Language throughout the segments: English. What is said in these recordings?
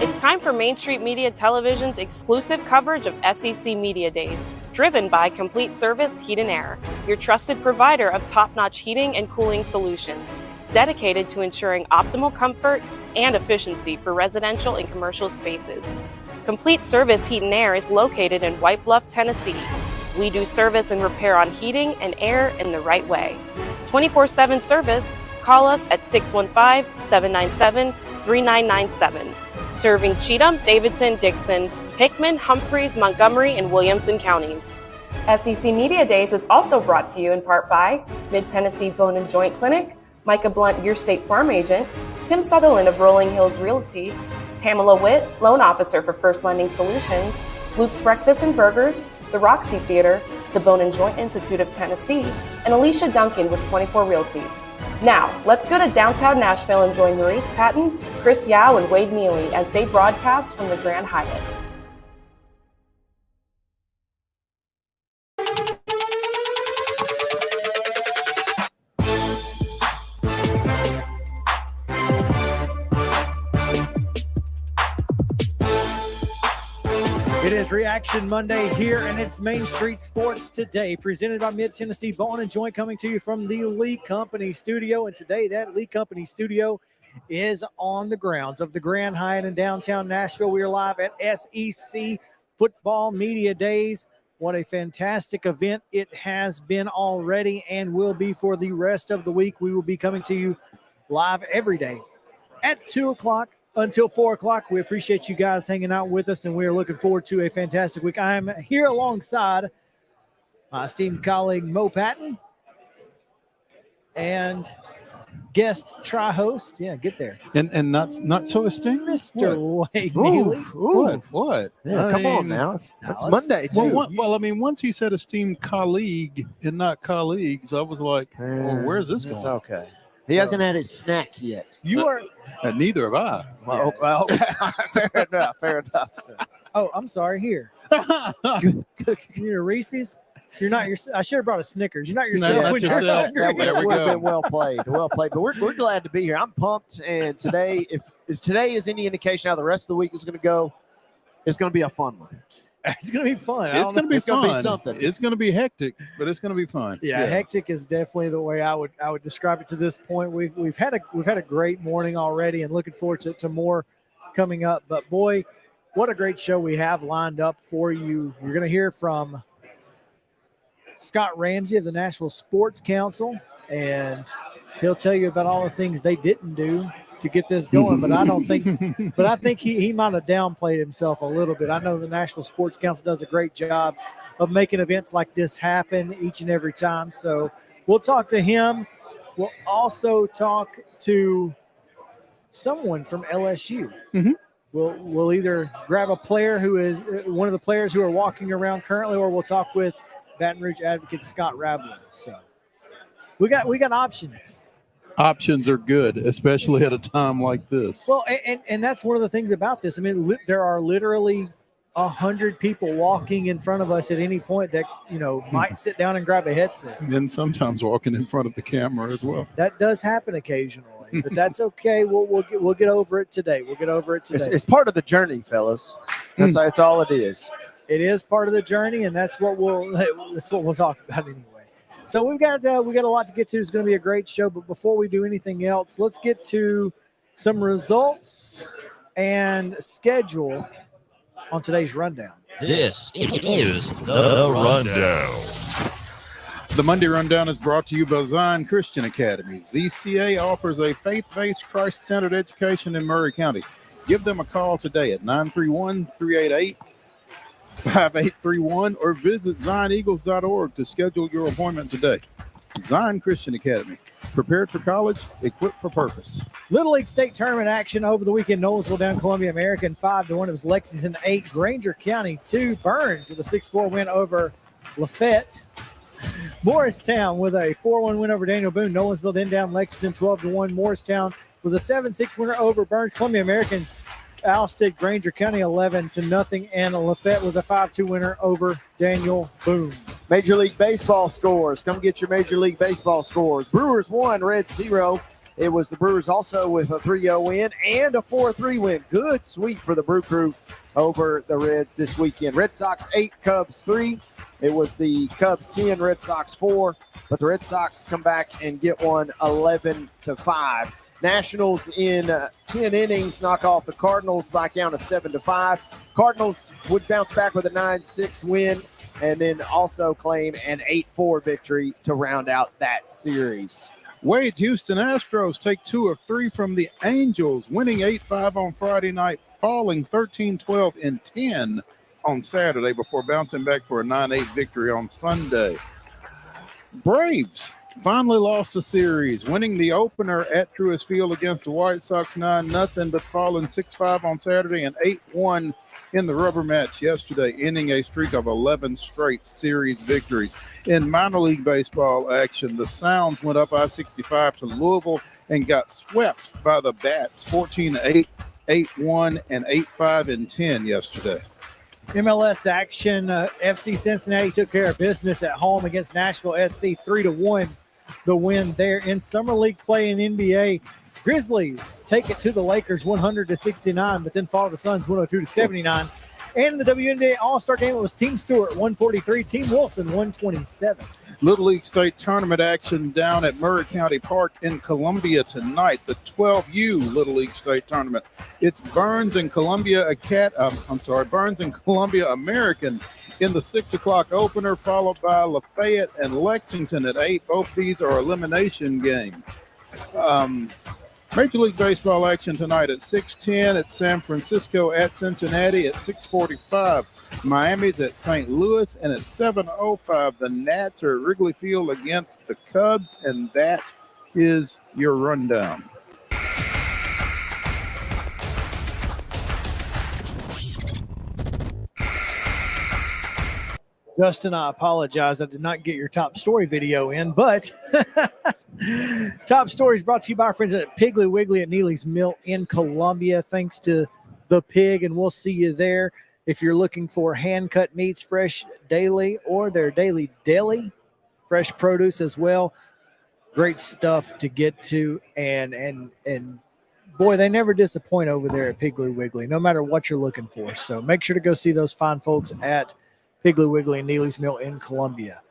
It's time for Main Street Media Television's exclusive coverage of SEC Media Days, driven by Complete Service Heat and Air, your trusted provider of top-notch heating and cooling solutions, dedicated to ensuring optimal comfort and efficiency for residential and commercial spaces. Complete Service Heat and Air is located in White Bluff, Tennessee. We do service and repair on heating and air in the right way. 24/7 service. Call us at 615-797-3997. Serving Cheatham, Davidson, Dixon, Hickman, Humphreys, Montgomery, and Williamson counties. SEC Media Days is also brought to you in part by Mid-Tennessee Bone and Joint Clinic, Micah Blunt, your State Farm agent, Tim Sutherland of Rolling Hills Realty, Pamela Witt, loan officer for First Lending Solutions, Luke's Breakfast and Burgers, the Roxy Theater, the Bone and Joint Institute of Tennessee, and Alicia Duncan with 24 Realty. Now, let's go to downtown Nashville and join Maurice Patton, Chris Yao, and Wade Neely as they broadcast from the Grand Hyatt. It is Reaction Monday here, and it's Main Street Sports Today, presented by Mid-Tennessee Bone and Joint, coming to you from the Lee Company Studio. And today, that Lee Company Studio is on the grounds of the Grand Hyatt in downtown Nashville. We are live at SEC Football Media Days. What a fantastic event it has been already and will be for the rest of the week. We will be coming to you live every day at 2 o'clock. Until 4 o'clock. We appreciate you guys hanging out with us, and we are looking forward to a fantastic week. I am here alongside my esteemed colleague, Mo Patton, and guest tri-host. Yeah, get there. And not so esteemed? Mr. Wade Neely. What? Yeah, come on now. It's Monday, too. Well, once he said esteemed colleague and not colleagues, I was like, well, where's this going? It's okay. He hasn't had his snack yet. You are. And neither have I. Well, fair enough. Sir. Oh, I'm sorry. Here. You're Reese's. You're not your. I should have brought a Snickers. You're not yourself. No, not yourself. That There we would have go. been well played. But we're glad to be here. I'm pumped. And today, if today is any indication how the rest of the week is going to go, it's going to be a fun one. It's going to be fun. It's going to be fun. Gonna be something. It's going to be hectic, but it's going to be fun. Yeah, hectic is definitely the way I would describe it to this point. We've had a great morning already, and looking forward to more coming up. But boy, what a great show we have lined up for you. You're going to hear from Scott Ramsey of the Nashville Sports Council, and he'll tell you about all the things they didn't do to get this going, but I think he might have downplayed himself a little bit. I know the Nashville Sports Council does a great job of making events like this happen each and every time. So we'll talk to him. We'll also talk to someone from LSU. Mm-hmm. We'll either grab a player who is one of the players who are walking around currently, or we'll talk with Baton Rouge advocate Scott Rabler. So we got options. Options are good, especially at a time like this. Well, and that's one of the things about this. I mean, there are literally 100 people walking in front of us at any point that, might sit down and grab a headset. And then sometimes walking in front of the camera as well. That does happen occasionally, but that's okay. We'll get over it today. We'll get over it today. It's part of the journey, fellas. That's all it is. It is part of the journey, and that's what we'll talk about anyway. So we got a lot to get to. It's going to be a great show. But before we do anything else, let's get to some results and schedule on today's rundown. This is the Rundown. The Monday Rundown is brought to you by Zion Christian Academy. ZCA offers a faith-based, Christ-centered education in Murray County. Give them a call today at 931-388-5831 or visit zioneagles.org to schedule your appointment today. Zion Christian Academy. Prepared for college, equipped for purpose. Little League State Tournament action over the weekend. Nolensville down Columbia American 5-1. It was Lexington 8, Granger County 2. Burns with a 6-4 win over Lafayette. Morristown with a 4-1 win over Daniel Boone. Nolensville then down Lexington 12-1. Morristown with a 7-6 winner over Burns. Columbia American ousted Granger County 11-0, and Lafayette was a 5-2 winner over Daniel Boone. Major League Baseball scores. Come get your Major League Baseball scores. Brewers 1, Reds 0. It was the Brewers also with a 3-0 win and a 4-3 win. Good sweep for the Brew Crew over the Reds this weekend. Red Sox 8, Cubs 3. It was the Cubs 10, Red Sox 4, but the Red Sox come back and get one 11-5. Nationals in 10 innings knock off the Cardinals by a count of 7-5. Cardinals would bounce back with a 9-6 win and then also claim an 8-4 victory to round out that series. Wade's Houston Astros take 2 of 3 from the Angels, winning 8-5 on Friday night, falling 13-12 in 10 on Saturday before bouncing back for a 9-8 victory on Sunday. Braves finally lost a series, winning the opener at Truist Field against the White Sox 9-0, but falling 6-5 on Saturday and 8-1 in the rubber match yesterday, ending a streak of 11 straight series victories. In minor league baseball action, the Sounds went up I-65 to Louisville and got swept by the Bats 14-8, 8-1, and 8-5 in 10 yesterday. MLS action, FC Cincinnati took care of business at home against Nashville SC 3-1. The win there. In summer league play in NBA, Grizzlies take it to the Lakers 100-69, but then fall to the Suns 102-79. And in the WNBA All-Star game, it was Team Stewart 143, Team Wilson 127. Little League State Tournament action down at Murray County Park in Columbia tonight, the 12U Little League State Tournament. It's Burns and Columbia Burns and Columbia American in the 6 o'clock opener, followed by Lafayette and Lexington at 8. Both these are elimination games. Major League Baseball action tonight at 6:10 at San Francisco at Cincinnati, at 6:45 Miami's at St. Louis, and at 7:05 the Nats are at Wrigley Field against the Cubs, and that is your rundown. Justin, I apologize. I did not get your top story video in, but top story is brought to you by our friends at Piggly Wiggly at Neely's Mill in Columbia. Thanks to the pig, and we'll see you there. If you're looking for hand-cut meats fresh daily or their daily deli, fresh produce as well, great stuff to get to. And boy, they never disappoint over there at Piggly Wiggly, no matter what you're looking for. So make sure to go see those fine folks at Piggly Wiggly and Neely's Mill in Columbia.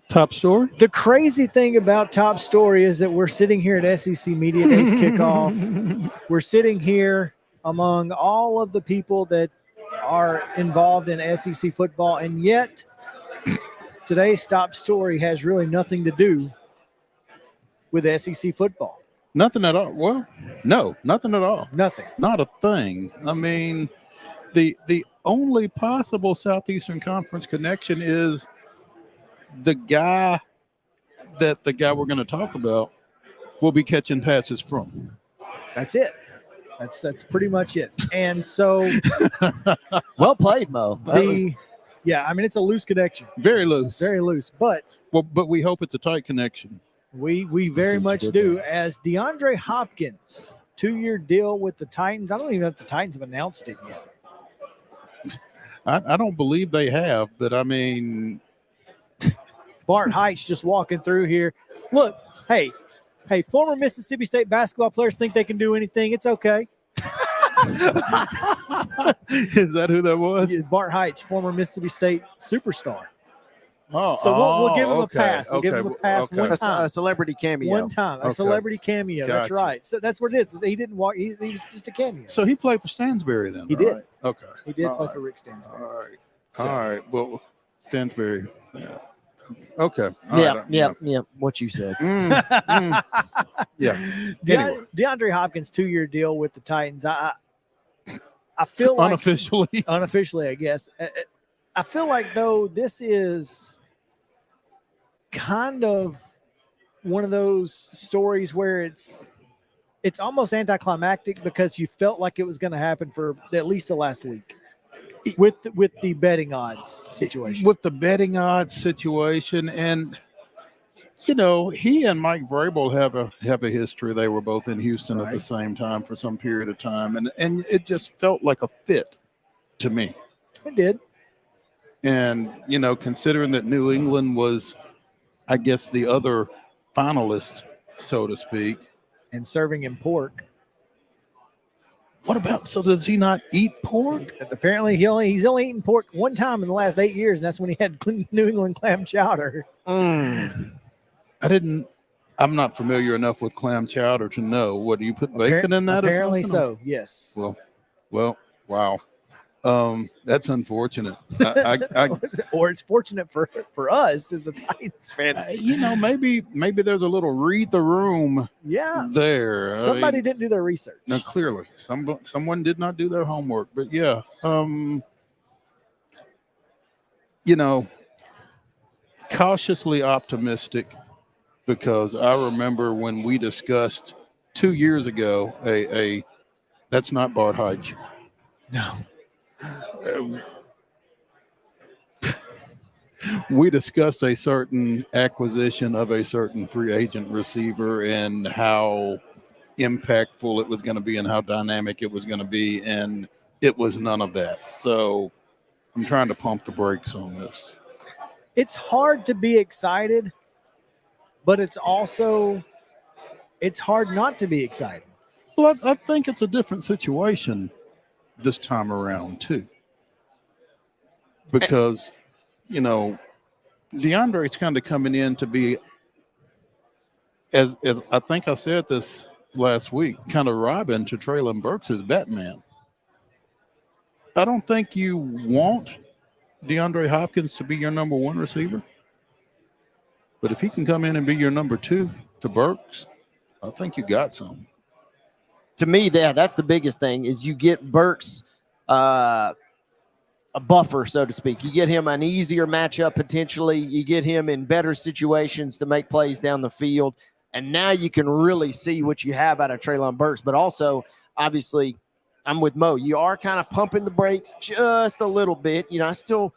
Top story? The crazy thing about top story is that we're sitting here at SEC Media Days kickoff. We're sitting here among all of the people that are involved in SEC football, and yet today's top story has really nothing to do with SEC football. Nothing at all. Well, no, nothing at all. Nothing. Not a thing. I mean, the only possible Southeastern Conference connection is the guy we're going to talk about will be catching passes from. That's it. That's pretty much it. And so, well played, Mo. Yeah, I mean, it's a loose connection. Very loose. Very loose. But we hope it's a tight connection. We very much do. As DeAndre Hopkins, 2-year deal with the Titans. I don't even know if the Titans have announced it yet. I don't believe they have, but I mean, Bart Heights just walking through here. Look, hey, former Mississippi State basketball players think they can do anything. It's okay. Is that who that was? Bart Heights, former Mississippi State superstar. Oh, so we'll give him okay, a pass. We'll give him a pass one time. A celebrity cameo. One time. A celebrity cameo. Gotcha. That's right. So that's what it is. He didn't walk. He was just a cameo. So he played for Stansbury then? He did. Right? Okay. He did play for Rick Stansbury. All right. So. All right. Well, Stansbury. Yeah. Okay. Yeah. What you said. Yeah. Anyway. DeAndre Hopkins 2-year deal with the Titans. I feel like unofficially, I guess. I feel like though this is kind of one of those stories where it's almost anticlimactic because you felt like it was going to happen for at least the last week with the betting odds situation. With the betting odds situation, and you know, he and Mike Vrabel have a history. They were both in Houston at the same time for some period of time, and it just felt like a fit to me. It did. And you know, considering that New England was, I guess, the other finalist, so to speak. And serving him pork. What about, so does he not eat pork? Apparently, he's only eaten pork one time in the last 8 years, and that's when he had New England clam chowder. Mm. I'm not familiar enough with clam chowder to know. What, do you put bacon in that? Apparently or something? so, yes. Well, wow. That's unfortunate. Or it's fortunate for us as a Titans fan. Maybe there's a little read the room. Yeah, there. Somebody didn't do their research. No, clearly, someone did not do their homework. But yeah, cautiously optimistic, because I remember when we discussed 2 years ago that's not Bart Heitch. No. We discussed a certain acquisition of a certain free agent receiver and how impactful it was going to be and how dynamic it was going to be, and it was none of that. So I'm trying to pump the brakes on this. It's hard to be excited, but it's hard not to be excited. Well, I think it's a different situation this time around too, because DeAndre's kind of coming in to be, as I think I said this last week, kind of Robin to Treylon Burks as Batman. I don't think you want DeAndre Hopkins to be your number one receiver, but if he can come in and be your number two to Burks, I think you got some. To me, that's the biggest thing, is you get Burks a buffer, so to speak. You get him an easier matchup potentially. You get him in better situations to make plays down the field. And now you can really see what you have out of Treylon Burks. But also, obviously, I'm with Mo. You are kind of pumping the brakes just a little bit. I still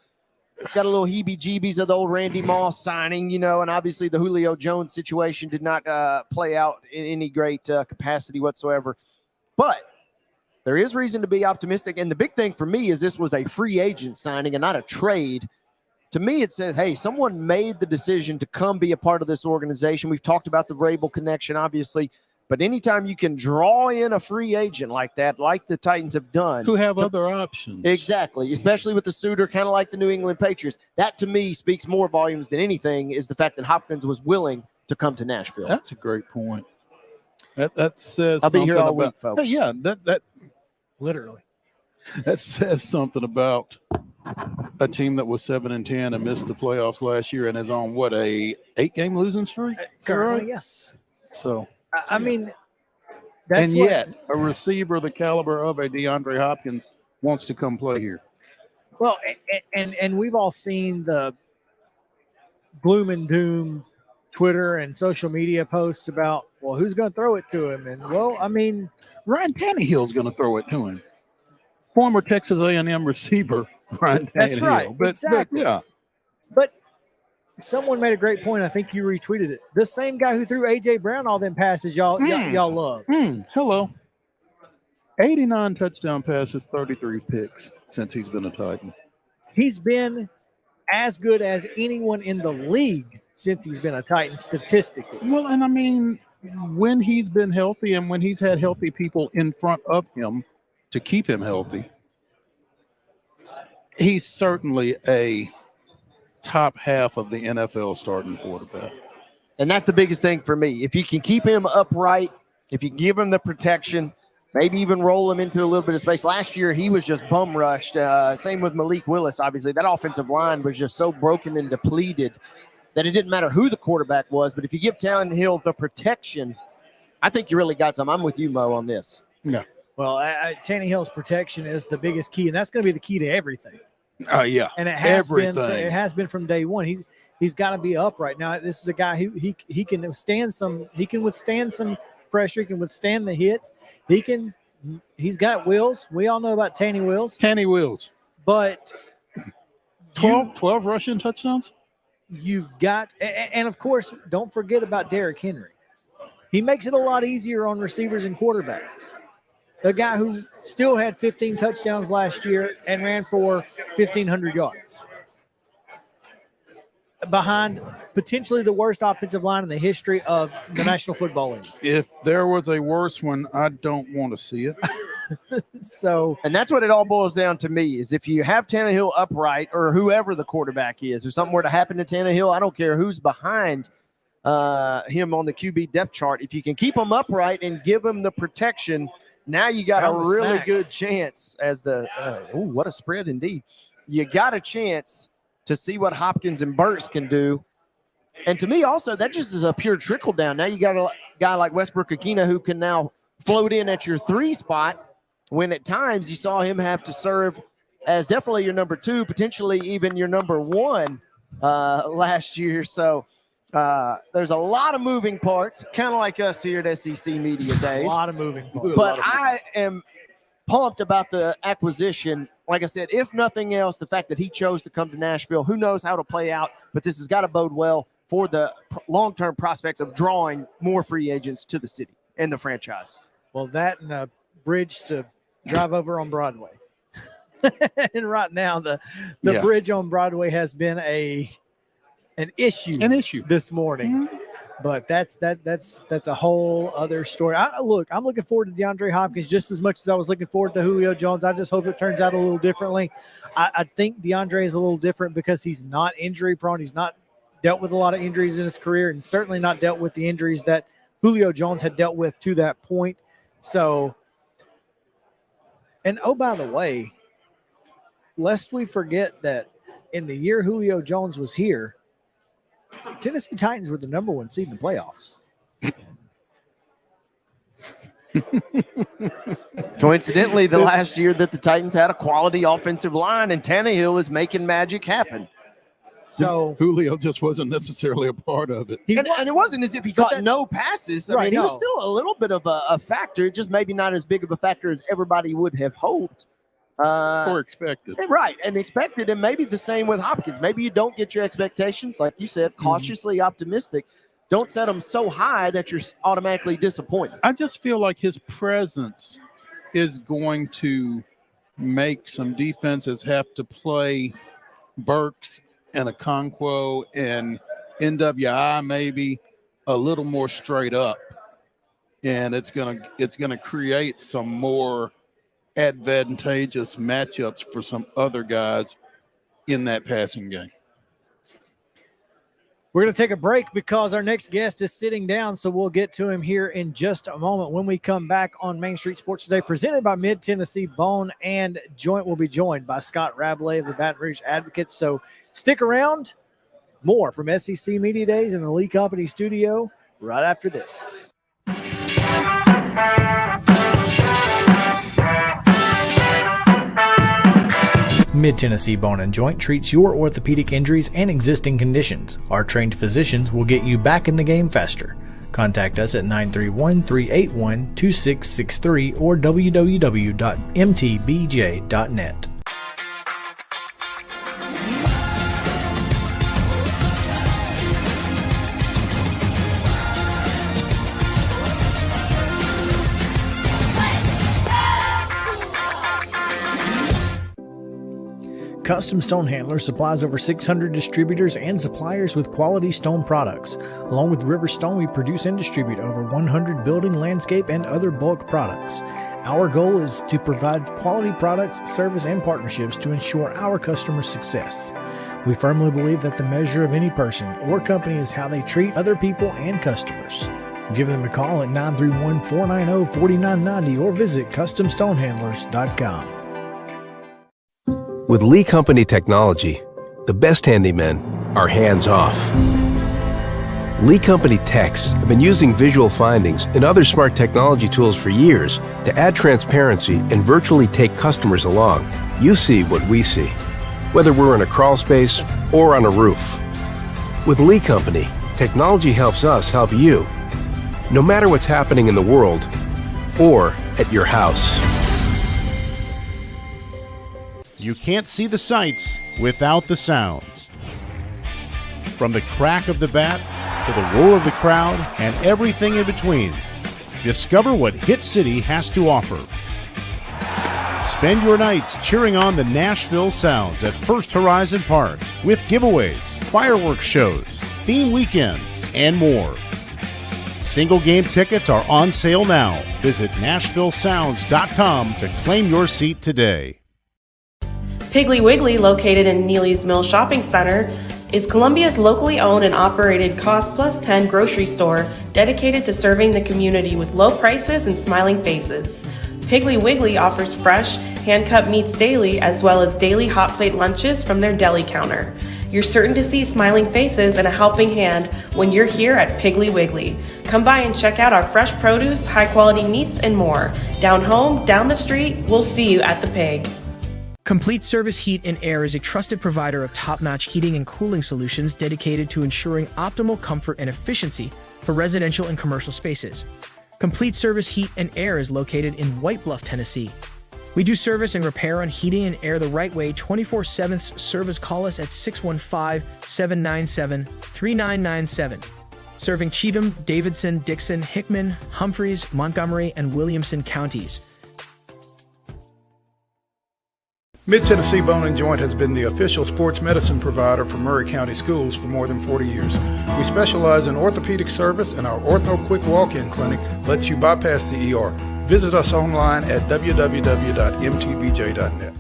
got a little heebie-jeebies of the old Randy Moss signing, and obviously the Julio Jones situation did not play out in any great capacity whatsoever. But there is reason to be optimistic. And the big thing for me is this was a free agent signing and not a trade. To me, it says, hey, someone made the decision to come be a part of this organization. We've talked about the Vrabel connection, obviously. But anytime you can draw in a free agent like that, like the Titans have done. Who have other options. Exactly, especially with the suitor, kind of like the New England Patriots. That, to me, speaks more volumes than anything, is the fact that Hopkins was willing to come to Nashville. That's a great point. That says I'll be something here all about, week, folks. Yeah, that Literally. That says something about a team that was 7-10 and missed the playoffs last year and is on what, a 8-game losing streak? Currently, right? yes. So, I mean, that's and yet a receiver the caliber of a DeAndre Hopkins wants to come play here. Well, and we've all seen the gloom and doom Twitter and social media posts about, well, who's going to throw it to him? And, well, I mean, Ryan Tannehill's going to throw it to him. Former Texas A&M receiver, Ryan Tannehill. That's right, exactly. But, yeah. But someone made a great point. I think you retweeted it. The same guy who threw A.J. Brown all them passes y'all love. Hello. 89 touchdown passes, 33 picks since he's been a Titan. He's been as good as anyone in the league since he's been a Titan statistically. Well, and I mean, when he's been healthy and when he's had healthy people in front of him to keep him healthy, he's certainly a top half of the NFL starting quarterback. And that's the biggest thing for me. If you can keep him upright, if you give him the protection, maybe even roll him into a little bit of space. Last year, he was just bum rushed. Same with Malik Willis, obviously. That offensive line was just so broken and depleted that it didn't matter who the quarterback was. But if you give Tannehill the protection, I think you really got some. I'm with you, Mo, on this. Yeah. Well, Tannehill's protection is the biggest key, and that's going to be the key to everything. Yeah. And it has everything. been. It has been from day one. He's got to be upright. Now, this is a guy who he can withstand some. He can withstand some pressure. He can withstand the hits. He's got wheels. We all know about Tanny Wheels. Tanny Wheels. But 12 rushing touchdowns. You've got, and of course, don't forget about Derrick Henry. He makes it a lot easier on receivers and quarterbacks. The guy who still had 15 touchdowns last year and ran for 1,500 yards. behind potentially the worst offensive line in the history of the National Football League. If there was a worse one, I don't want to see it. So, and that's what it all boils down to me is if you have Tannehill upright or whoever the quarterback is, if something were to happen to Tannehill, I don't care who's behind him on the QB depth chart. If you can keep him upright and give him the protection, now you got a really good chance as the what a spread indeed. You got a chance to see what Hopkins and Burks can do. And to me also, that just is a pure trickle down. Now you got a guy like Westbrook-Akina who can now float in at your 3 spot when at times you saw him have to serve as definitely your number 2, potentially even your number 1 last year. So there's a lot of moving parts, kind of like us here at SEC Media Days. A lot of moving parts. But I am pumped about the acquisition. Like I said, if nothing else, the fact that he chose to come to Nashville, who knows how to play out, but this has got to bode well for the long-term prospects of drawing more free agents to the city and the franchise. Well, that and a bridge to drive over on Broadway. And right now, the bridge on Broadway has been an issue this morning. Mm-hmm. But that's a whole other story. I'm looking forward to DeAndre Hopkins just as much as I was looking forward to Julio Jones. I just hope it turns out a little differently. I think DeAndre is a little different because he's not injury prone. He's not dealt with a lot of injuries in his career and certainly not dealt with the injuries that Julio Jones had dealt with to that point. So, and oh, by the way, lest we forget that in the year Julio Jones was here, Tennessee Titans were the number 1 seed in the playoffs. Coincidentally, the last year that the Titans had a quality offensive line, and Tannehill is making magic happen. So Julio just wasn't necessarily a part of it. And it wasn't as if he caught no passes. I mean, he was still a little bit of a factor, just maybe not as big of a factor as everybody would have hoped. Or expected. Right, and expected, and maybe the same with Hopkins. Maybe you don't get your expectations, like you said, cautiously optimistic. Don't set them so high that you're automatically disappointed. I just feel like his presence is going to make some defenses have to play Burks and Okonkwo and NWI maybe a little more straight up. And it's gonna create some more advantageous matchups for some other guys in that passing game. We're going to take a break because our next guest is sitting down, so we'll get to him here in just a moment. When we come back on Main Street Sports Today, presented by Mid-Tennessee Bone and Joint, we'll be joined by Scott Rabelais of the Baton Rouge Advocates. So stick around. More from SEC Media Days in the Lee Company studio right after this. Mid-Tennessee Bone and Joint treats your orthopedic injuries and existing conditions. Our trained physicians will get you back in the game faster. Contact us at 931-381-2663 or www.mtbj.net. Custom Stone Handlers supplies over 600 distributors and suppliers with quality stone products. Along with River Stone, we produce and distribute over 100 building, landscape, and other bulk products. Our goal is to provide quality products, service, and partnerships to ensure our customers' success. We firmly believe that the measure of any person or company is how they treat other people and customers. Give them a call at 931-490-4990 or visit CustomStonehandlers.com. With Lee Company technology, the best handymen are hands-off. Lee Company techs have been using visual findings and other smart technology tools for years to add transparency and virtually take customers along. You see what we see, whether we're in a crawl space or on a roof. With Lee Company, technology helps us help you, no matter what's happening in the world or at your house. You can't see the sights without the sounds. From the crack of the bat to the roar of the crowd and everything in between, discover what Hit City has to offer. Spend your nights cheering on the Nashville Sounds at First Horizon Park with giveaways, fireworks shows, theme weekends, and more. Single game tickets are on sale now. Visit NashvilleSounds.com to claim your seat today. Piggly Wiggly, located in Neely's Mill Shopping Center, is Columbia's locally owned and operated Cost Plus 10 grocery store dedicated to serving the community with low prices and smiling faces. Piggly Wiggly offers fresh, hand-cut meats daily as well as daily hot plate lunches from their deli counter. You're certain to see smiling faces and a helping hand when you're here at Piggly Wiggly. Come by and check out our fresh produce, high-quality meats, and more. Down home, down the street, we'll see you at the Pig. Complete Service Heat and Air is a trusted provider of top-notch heating and cooling solutions dedicated to ensuring optimal comfort and efficiency for residential and commercial spaces. Complete Service Heat and Air is located in White Bluff, Tennessee. We do service and repair on heating and air the right way 24/7 service. Call us at 615-797-3997. Serving Cheatham, Davidson, Dixon, Hickman, Humphreys, Montgomery, and Williamson counties. Mid-Tennessee Bone and Joint has been the official sports medicine provider for Murray County Schools for more than 40 years. We specialize in orthopedic service, and our Ortho Quick Walk-In Clinic lets you bypass the ER. Visit us online at www.mtbj.net.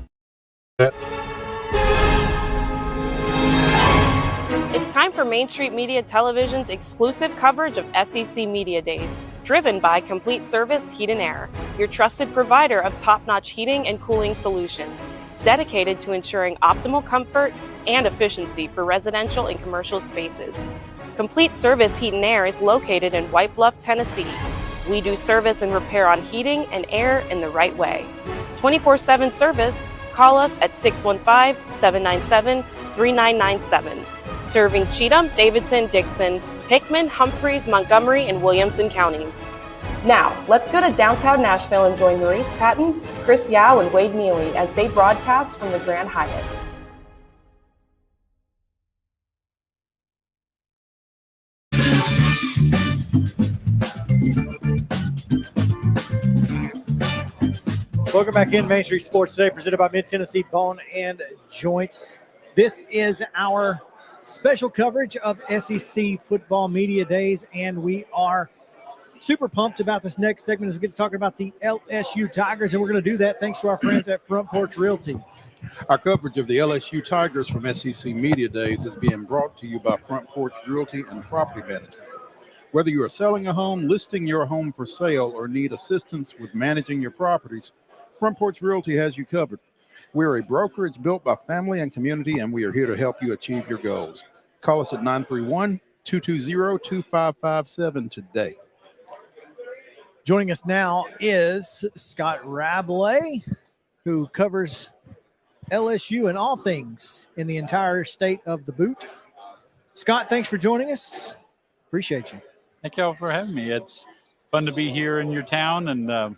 It's time for Main Street Media Television's exclusive coverage of SEC Media Days, driven by Complete Service Heat and Air, your trusted provider of top-notch heating and cooling solutions, dedicated to ensuring optimal comfort and efficiency for residential and commercial spaces. Complete Service Heat and Air is located in White Bluff, Tennessee. We do service and repair on heating and air in the right way. 24/7 service. Call us at 615-797-3997. Serving Cheatham, Davidson, Dixon, Hickman, Humphreys, Montgomery, and Williamson counties. Now, let's go to downtown Nashville and join Maurice Patton, Chris Yao, and Wade Mealy as they broadcast from the Grand Hyatt. Welcome back in Main Street Sports Today, presented by Mid-Tennessee Bone and Joint. This is our special coverage of SEC Football Media Days, and we are super pumped about this next segment as we get talking about the LSU Tigers, and we're going to do that thanks to our friends at Front Porch Realty. Our coverage of the LSU Tigers from SEC Media Days is being brought to you by Front Porch Realty and Property Management. Whether you are selling a home, listing your home for sale, or need assistance with managing your properties, Front Porch Realty has you covered. We're a brokerage built by family and community, and we are here to help you achieve your goals. Call us at 931-220-2557 today. Joining us now is Scott Rabley, who covers LSU and all things in the entire state of the boot. Scott, thanks for joining us. Appreciate you. Thank y'all for having me. It's fun to be here in your town, and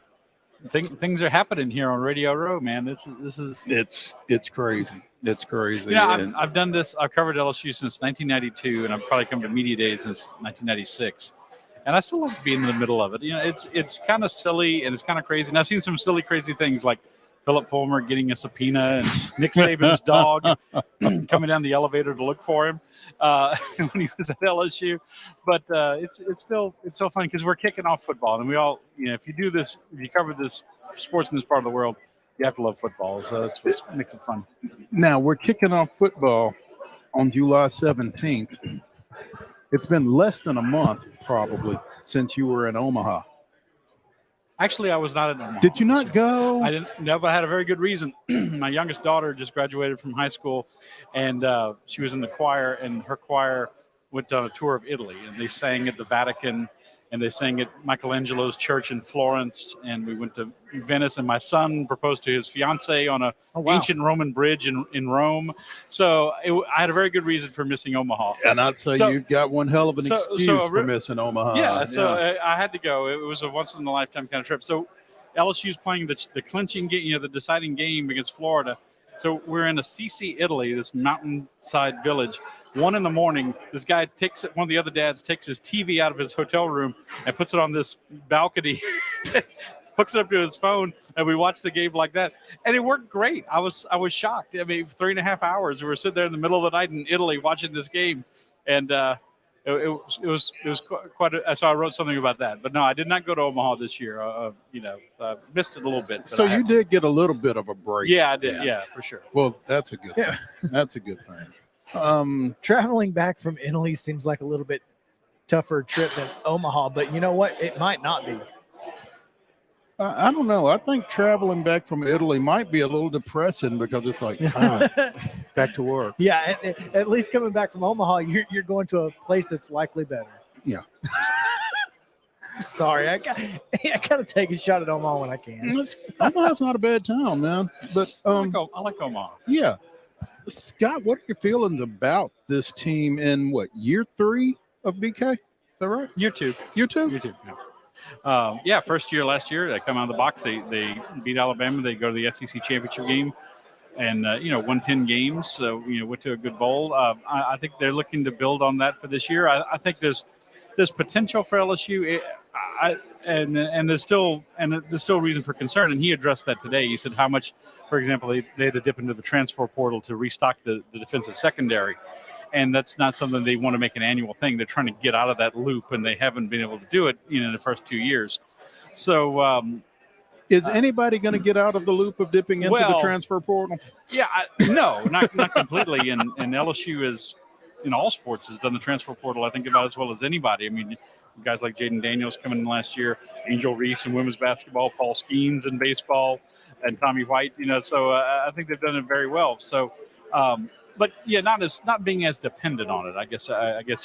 things are happening here on Radio Row, man. This is it's crazy. It's crazy. Yeah, I've done this. I've covered LSU since 1992, and I've probably come to Media Days since 1996. And I still like to be in the middle of it. You know, it's kind of silly and it's kind of crazy. And I've seen some silly, crazy things like Philip Fulmer getting a subpoena and Nick Saban's dog coming down the elevator to look for him when he was at LSU. But it's still fun because we're kicking off football, and we all, you know, if you cover this sports in this part of the world, you have to love football. So that's what makes it fun. Now we're kicking off football on July 17th. It's been less than a month probably since you were in Omaha. Actually, I was not in Omaha. Did you not go? I didn't. No, but I had a very good reason. My youngest daughter just graduated from high school, and she was in the choir, and her choir went on a tour of Italy, and they sang at the Vatican, and they sang at Michelangelo's church in Florence, and we went to Venice, and my son proposed to his fiancée on a ancient Roman bridge in Rome. So I had a very good reason for missing Omaha. And I'd say you've got one hell of an excuse for missing Omaha. Yeah, I had to go. It was a once-in-a-lifetime kind of trip. So LSU's playing the clinching game, the deciding game against Florida. So we're in Assisi, Italy, this mountainside village. 1 a.m, this guy one of the other dads takes his TV out of his hotel room and puts it on this balcony hooks it up to his phone, and we watched the game like that, and it worked great. I was shocked. I mean, 3.5 hours. We were sitting there in the middle of the night in Italy watching this game, and it was quite. So I wrote something about that. But no, I did not go to Omaha this year. Missed it a little bit. So you did get a little bit of a break. Yeah, I did. Yeah, for sure. Well, that's a good thing. That's a good thing. Traveling back from Italy seems like a little bit tougher trip than Omaha, but you know what? It might not be. I don't know. I think traveling back from Italy might be a little depressing because it's like, back to work. Yeah, at least coming back from Omaha, you're going to a place that's likely better. Yeah. Sorry, I got to take a shot at Omaha when I can. Omaha's not a bad town, man. But I like Omaha. Yeah. Scott, what are your feelings about this team in year 3 of BK? Is that right? Year 2. Year 2? Year 2, yeah. First year last year, they come out of the box. They beat Alabama. They go to the SEC championship game, and won 10 games. So went to a good bowl. I think they're looking to build on that for this year. I think there's potential for LSU. And there's still reason for concern. And he addressed that today. He said how much, for example, they had to dip into the transfer portal to restock the defensive secondary. And that's not something they want to make an annual thing. They're trying to get out of that loop, and they haven't been able to do it in the first 2 years. So is anybody going to get out of the loop of dipping into the transfer portal? Yeah, no, not completely. And LSU is, in all sports, has done the transfer portal, I think, about as well as anybody. I mean, guys like Jaden Daniels coming in last year, Angel Reese in women's basketball, Paul Skeens in baseball, and Tommy White. So I think they've done it very well. So, but yeah, not being as dependent on it, I guess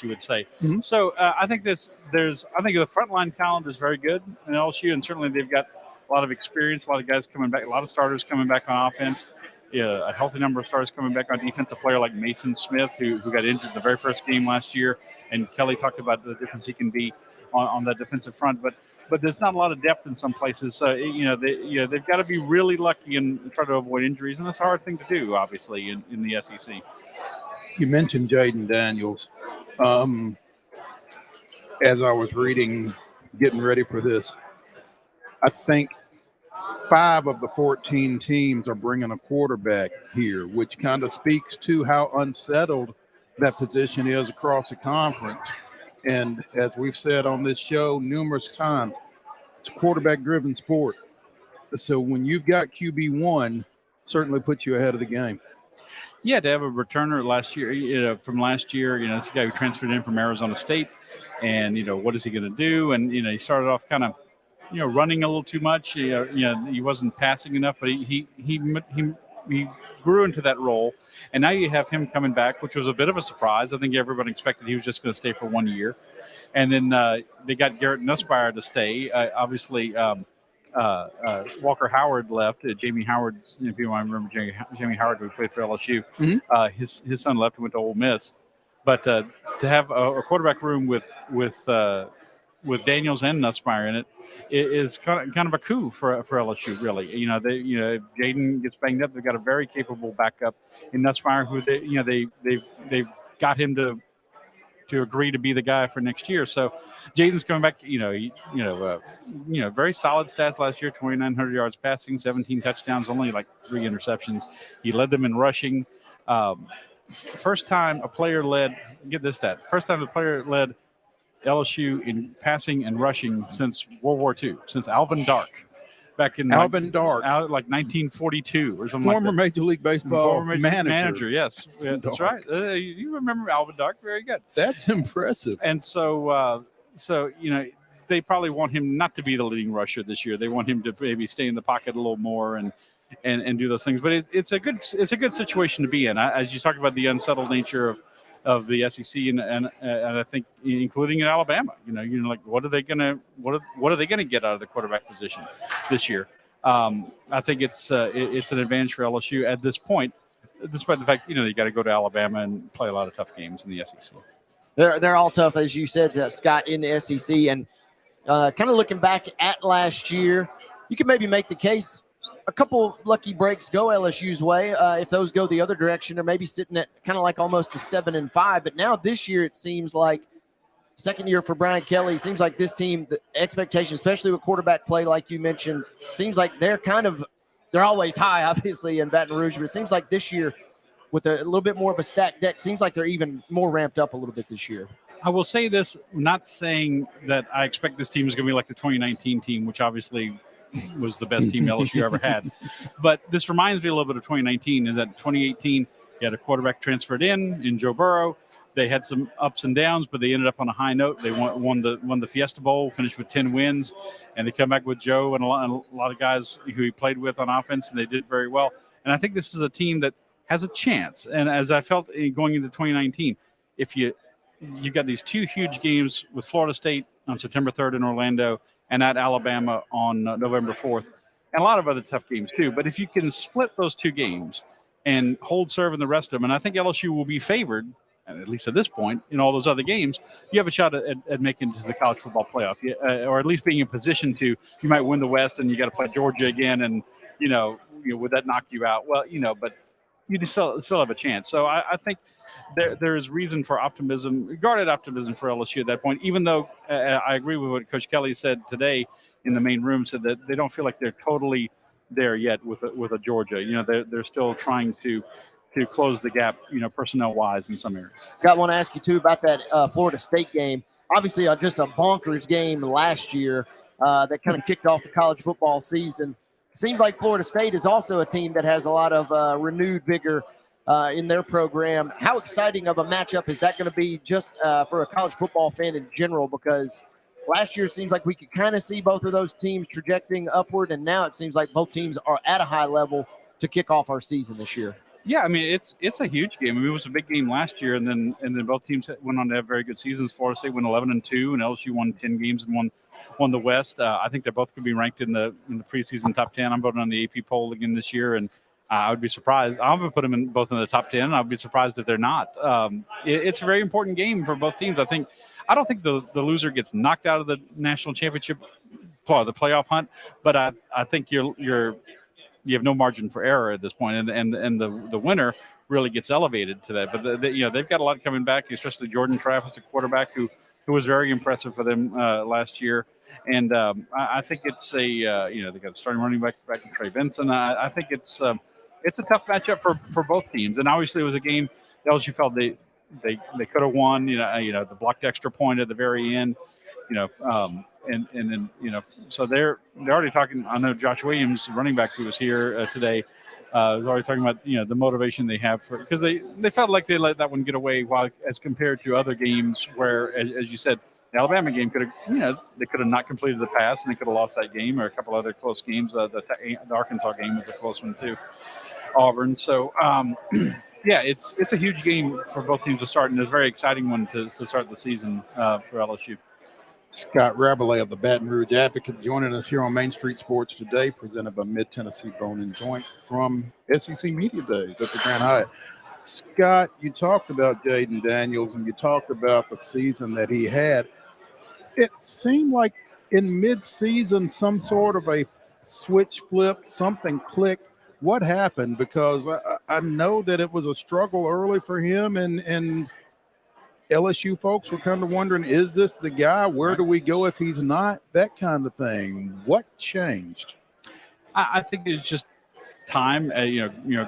you would say. Mm-hmm. So I think I think the frontline talent is very good in LSU, and certainly they've got a lot of experience, a lot of guys coming back, a lot of starters coming back on offense. Yeah, a healthy number of starters coming back on defense. A player like Mason Smith, who got injured the very first game last year, and Kelly talked about the difference he can be on that defensive front. But there's not a lot of depth in some places. So they've got to be really lucky and try to avoid injuries, and that's a hard thing to do, obviously, in the SEC. You mentioned Jaden Daniels. As I was getting ready for this, I think 5 of the 14 teams are bringing a quarterback here, which kind of speaks to how unsettled that position is across the conference. And as we've said on this show numerous times, it's a quarterback-driven sport. So when you've got QB1, certainly puts you ahead of the game. Yeah, to have a returner last year, from last year, this guy who transferred in from Arizona State, and what is he going to do? And he started off kind of, running a little too much. He wasn't passing enough, but he grew into that role. And now you have him coming back, which was a bit of a surprise. I think everybody expected he was just going to stay for 1 year. And then they got Garrett Nussmeier to stay. Obviously, Walker Howard left. Jamie Howard, if you want to remember Jamie Howard, who played for LSU, mm-hmm. His son left and went to Ole Miss. But to have a quarterback room with Daniels and Nussmeier in it is kind of a coup for LSU, really. If Jaden gets banged up, they've got a very capable backup in Nussmeier, who they've got him to agree to be the guy for next year. So Jaden's coming back. Very solid stats last year: 2,900 yards passing, 17 touchdowns, only like 3 interceptions. He led them in rushing. First time a player led. Get this stat. First time a player led LSU in passing and rushing since World War II, since Alvin Dark, back in like 1942 or something. Former Major League Baseball manager. Yes, that's right. You remember Alvin Dark? Very good. That's impressive. And so they probably want him not to be the leading rusher this year. They want him to maybe stay in the pocket a little more and do those things. But it's a good situation to be in. As you talk about the unsettled nature of the SEC and I think including in Alabama, like what are they gonna get out of the quarterback position this year? I think it's an advantage for LSU at this point, despite the fact you got to go to Alabama and play a lot of tough games in the SEC. They're all tough, as you said, Scott, in the SEC, and kind of looking back at last year, you could maybe make the case. A couple lucky breaks go LSU's way. If those go the other direction, they're maybe sitting at kind of like almost a 7-5. But now this year, it seems like second year for Brian Kelly. Seems like this team, the expectation, especially with quarterback play, like you mentioned, seems like they're always high, obviously, in Baton Rouge, but it seems like this year with a little bit more of a stacked deck, seems like they're even more ramped up a little bit this year. I will say this, not saying that I expect this team is going to be like the 2019 team, which obviously was the best team LSU ever had. But this reminds me a little bit of 2019, in that 2018, you had a quarterback transferred in Joe Burrow. They had some ups and downs, but they ended up on a high note. They won the Fiesta Bowl, finished with 10 wins, and they come back with Joe and a lot of guys who he played with on offense, and they did very well. And I think this is a team that has a chance. And as I felt going into 2019, if you got these two huge games with Florida State on September 3rd in Orlando and at Alabama on November 4th, and a lot of other tough games too. But if you can split those two games and hold serve in the rest of them, and I think LSU will be favored, at least at this point, in all those other games, you have a shot at making it to the college football playoff, or at least being in position to. You might win the West, and you got to play Georgia again, and would that knock you out? Well, but you still have a chance. So I think there is reason for optimism, guarded optimism for LSU at that point, even though I agree with what Coach Kelly said today in the main room, said that they don't feel like they're totally there yet with a Georgia. They're still trying to close the gap, personnel-wise in some areas. Scott, I want to ask you, too, about that Florida State game. Obviously, just a bonkers game last year that kind of kicked off the college football season. Seems like Florida State is also a team that has a lot of renewed vigor in their program. How exciting of a matchup is that going to be just for a college football fan in general? Because last year it seems like we could kind of see both of those teams trajecting upward, and now it seems like both teams are at a high level to kick off our season this year. Yeah, I mean, it's a huge game. I mean, it was a big game last year, and then both teams went on to have very good seasons. Florida State went 11-2, and LSU won 10 games and won the West. I think they're both going to be ranked in the preseason top 10. I'm voting on the AP poll again this year, and I would be surprised. I'm going to put them both in the top 10. I would be surprised if they're not. It's a very important game for both teams. I don't think the loser gets knocked out of the national championship, the playoff hunt, but I think you have no margin for error at this point, and the winner really gets elevated to that. But they've got a lot coming back, especially Jordan Travis, a quarterback who was very impressive for them last year. And I think it's they got starting running back in Trey Benson. I think it's a tough matchup for both teams. And obviously it was a game LSU felt they could have won. The blocked extra point at the very end. And then so they're already talking. I know Josh Williams, running back who was here today, was already talking about the motivation they have because they felt like they let that one get away, while as compared to other games where, as you said, the Alabama game could have they could have not completed the pass and they could have lost that game, or a couple other close games. The Arkansas game was a close one too, Auburn. So yeah, it's a huge game for both teams to start, and it's a very exciting one to start the season for LSU. Scott Rabelais of the Baton Rouge Advocate joining us here on Main Street Sports today, presented by Mid-Tennessee Bone and Joint from SEC Media Days at the Grand Hyatt. Scott, you talked about Jaden Daniels and you talked about the season that he had. It seemed like in mid-season some sort of a switch flip, something clicked. What happened? Because I know that it was a struggle early for him, and LSU folks were kind of wondering, is this the guy? Where do we go if he's not? That kind of thing. What changed? I think it's just time.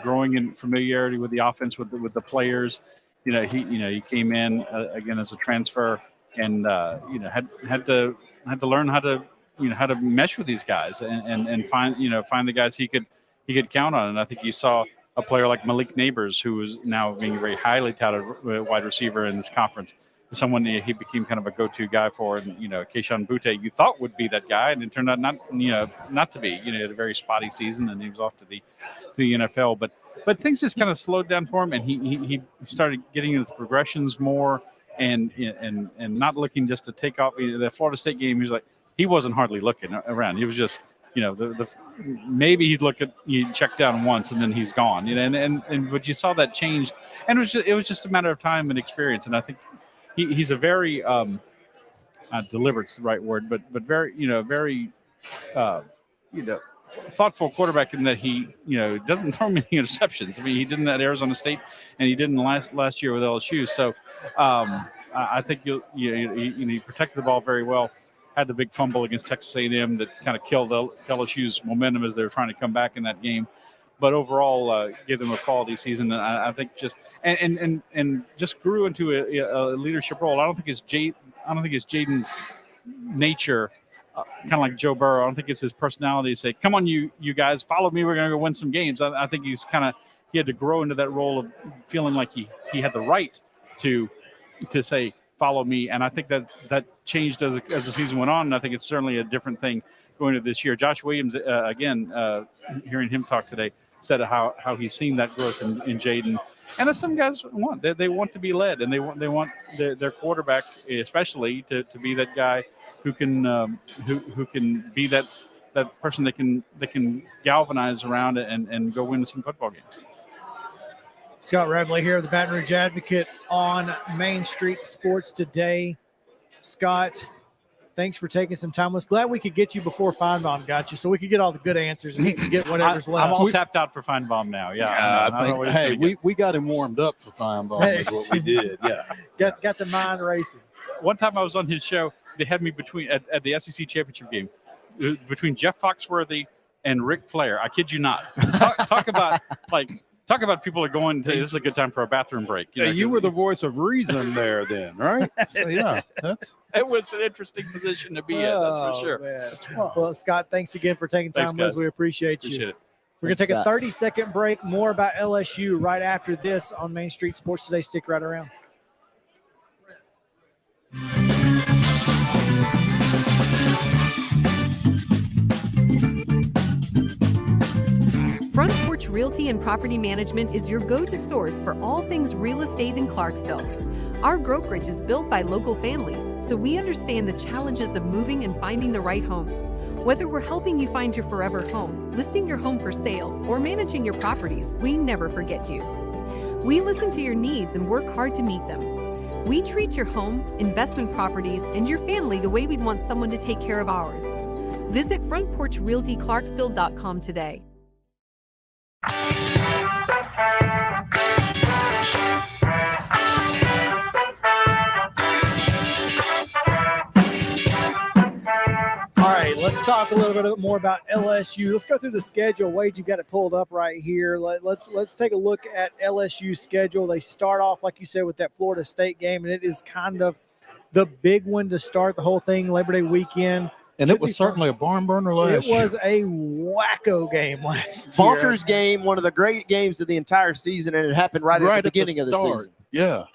Growing in familiarity with the offense, with the players. He came in again as a transfer, and had to learn how to mesh with these guys and find the guys he could count on. And I think you saw a player like Malik Neighbors, who is now being a very highly touted wide receiver in this conference. Someone he became kind of a go-to guy for, and Keyshawn Butte you thought would be that guy, and it turned out not to be. He had a very spotty season, and he was off to the NFL. But things just kind of slowed down for him, and he started getting into the progressions more, and not looking just to take off. The Florida State game, he wasn't hardly looking around. He was just maybe he'd check down once and then he's gone. But you saw that changed, and it was just a matter of time and experience. And I think he's a very deliberate's the right word, but very very thoughtful quarterback in that he doesn't throw many interceptions. I mean, he didn't at Arizona Sate, and he didn't last year with LSU. So I think you protected the ball very well. Had the big fumble against Texas A&M that kind of killed LSU's momentum as they were trying to come back in that game. But overall, gave them a quality season. And I think just and just grew into a leadership role. I don't think it's Jaden's nature, kind of like Joe Burrow. I don't think it's his personality to say, "Come on, you guys, follow me. We're going to go win some games." I think he had to grow into that role of feeling like he had the right to say, "Follow me." And I think that changed as the season went on. And I think it's certainly a different thing going into this year. Josh Williams, again, hearing him talk today, said how he's seen that growth in Jaden. And as some guys want, they want to be led, and they want their quarterback, especially, to be that guy who can be that person that can galvanize around and go win some football games. Scott Radley here, the Baton Rouge Advocate on Main Street Sports Today. Scott, thanks for taking some time. Let's glad we could get you before Feinbaum got you, so we could get all the good answers and he can get whatever's left. I'm all tapped out for Feinbaum now. Yeah, I think, we got him warmed up for Feinbaum. Is what we did. Yeah, got the mind racing. One time I was on his show. They had me at the SEC championship game between Jeff Foxworthy and Ric Flair. I kid you not. Talk about people are going to, this is a good time for a bathroom break. You were the voice of reason there then, right? So, yeah, it was an interesting position to be in, that's for sure. Well, Scott, thanks again for taking time with us. We appreciate you. It. We're going to take a 30-second break. More about LSU right after this on Main Street Sports Today. Stick right around. Front Porch Realty and Property Management is your go-to source for all things real estate in Clarksville. Our brokerage is built by local families, so we understand the challenges of moving and finding the right home. Whether we're helping you find your forever home, listing your home for sale, or managing your properties, we never forget you. We listen to your needs and work hard to meet them. We treat your home, investment properties, and your family the way we'd want someone to take care of ours. Visit frontporchrealtyclarksville.com today. All right, let's talk a little bit more about LSU. Let's go through the schedule. Wade, you got it pulled up right here. Let's take a look at LSU's schedule. They start off, like you said, with that Florida State game, and it is kind of the big one to start the whole thing, Labor Day weekend. And it was certainly a barn burner last year. It was a wacko game last year. Bonkers game, one of the great games of the entire season, and it happened right at the beginning of the season. Yeah.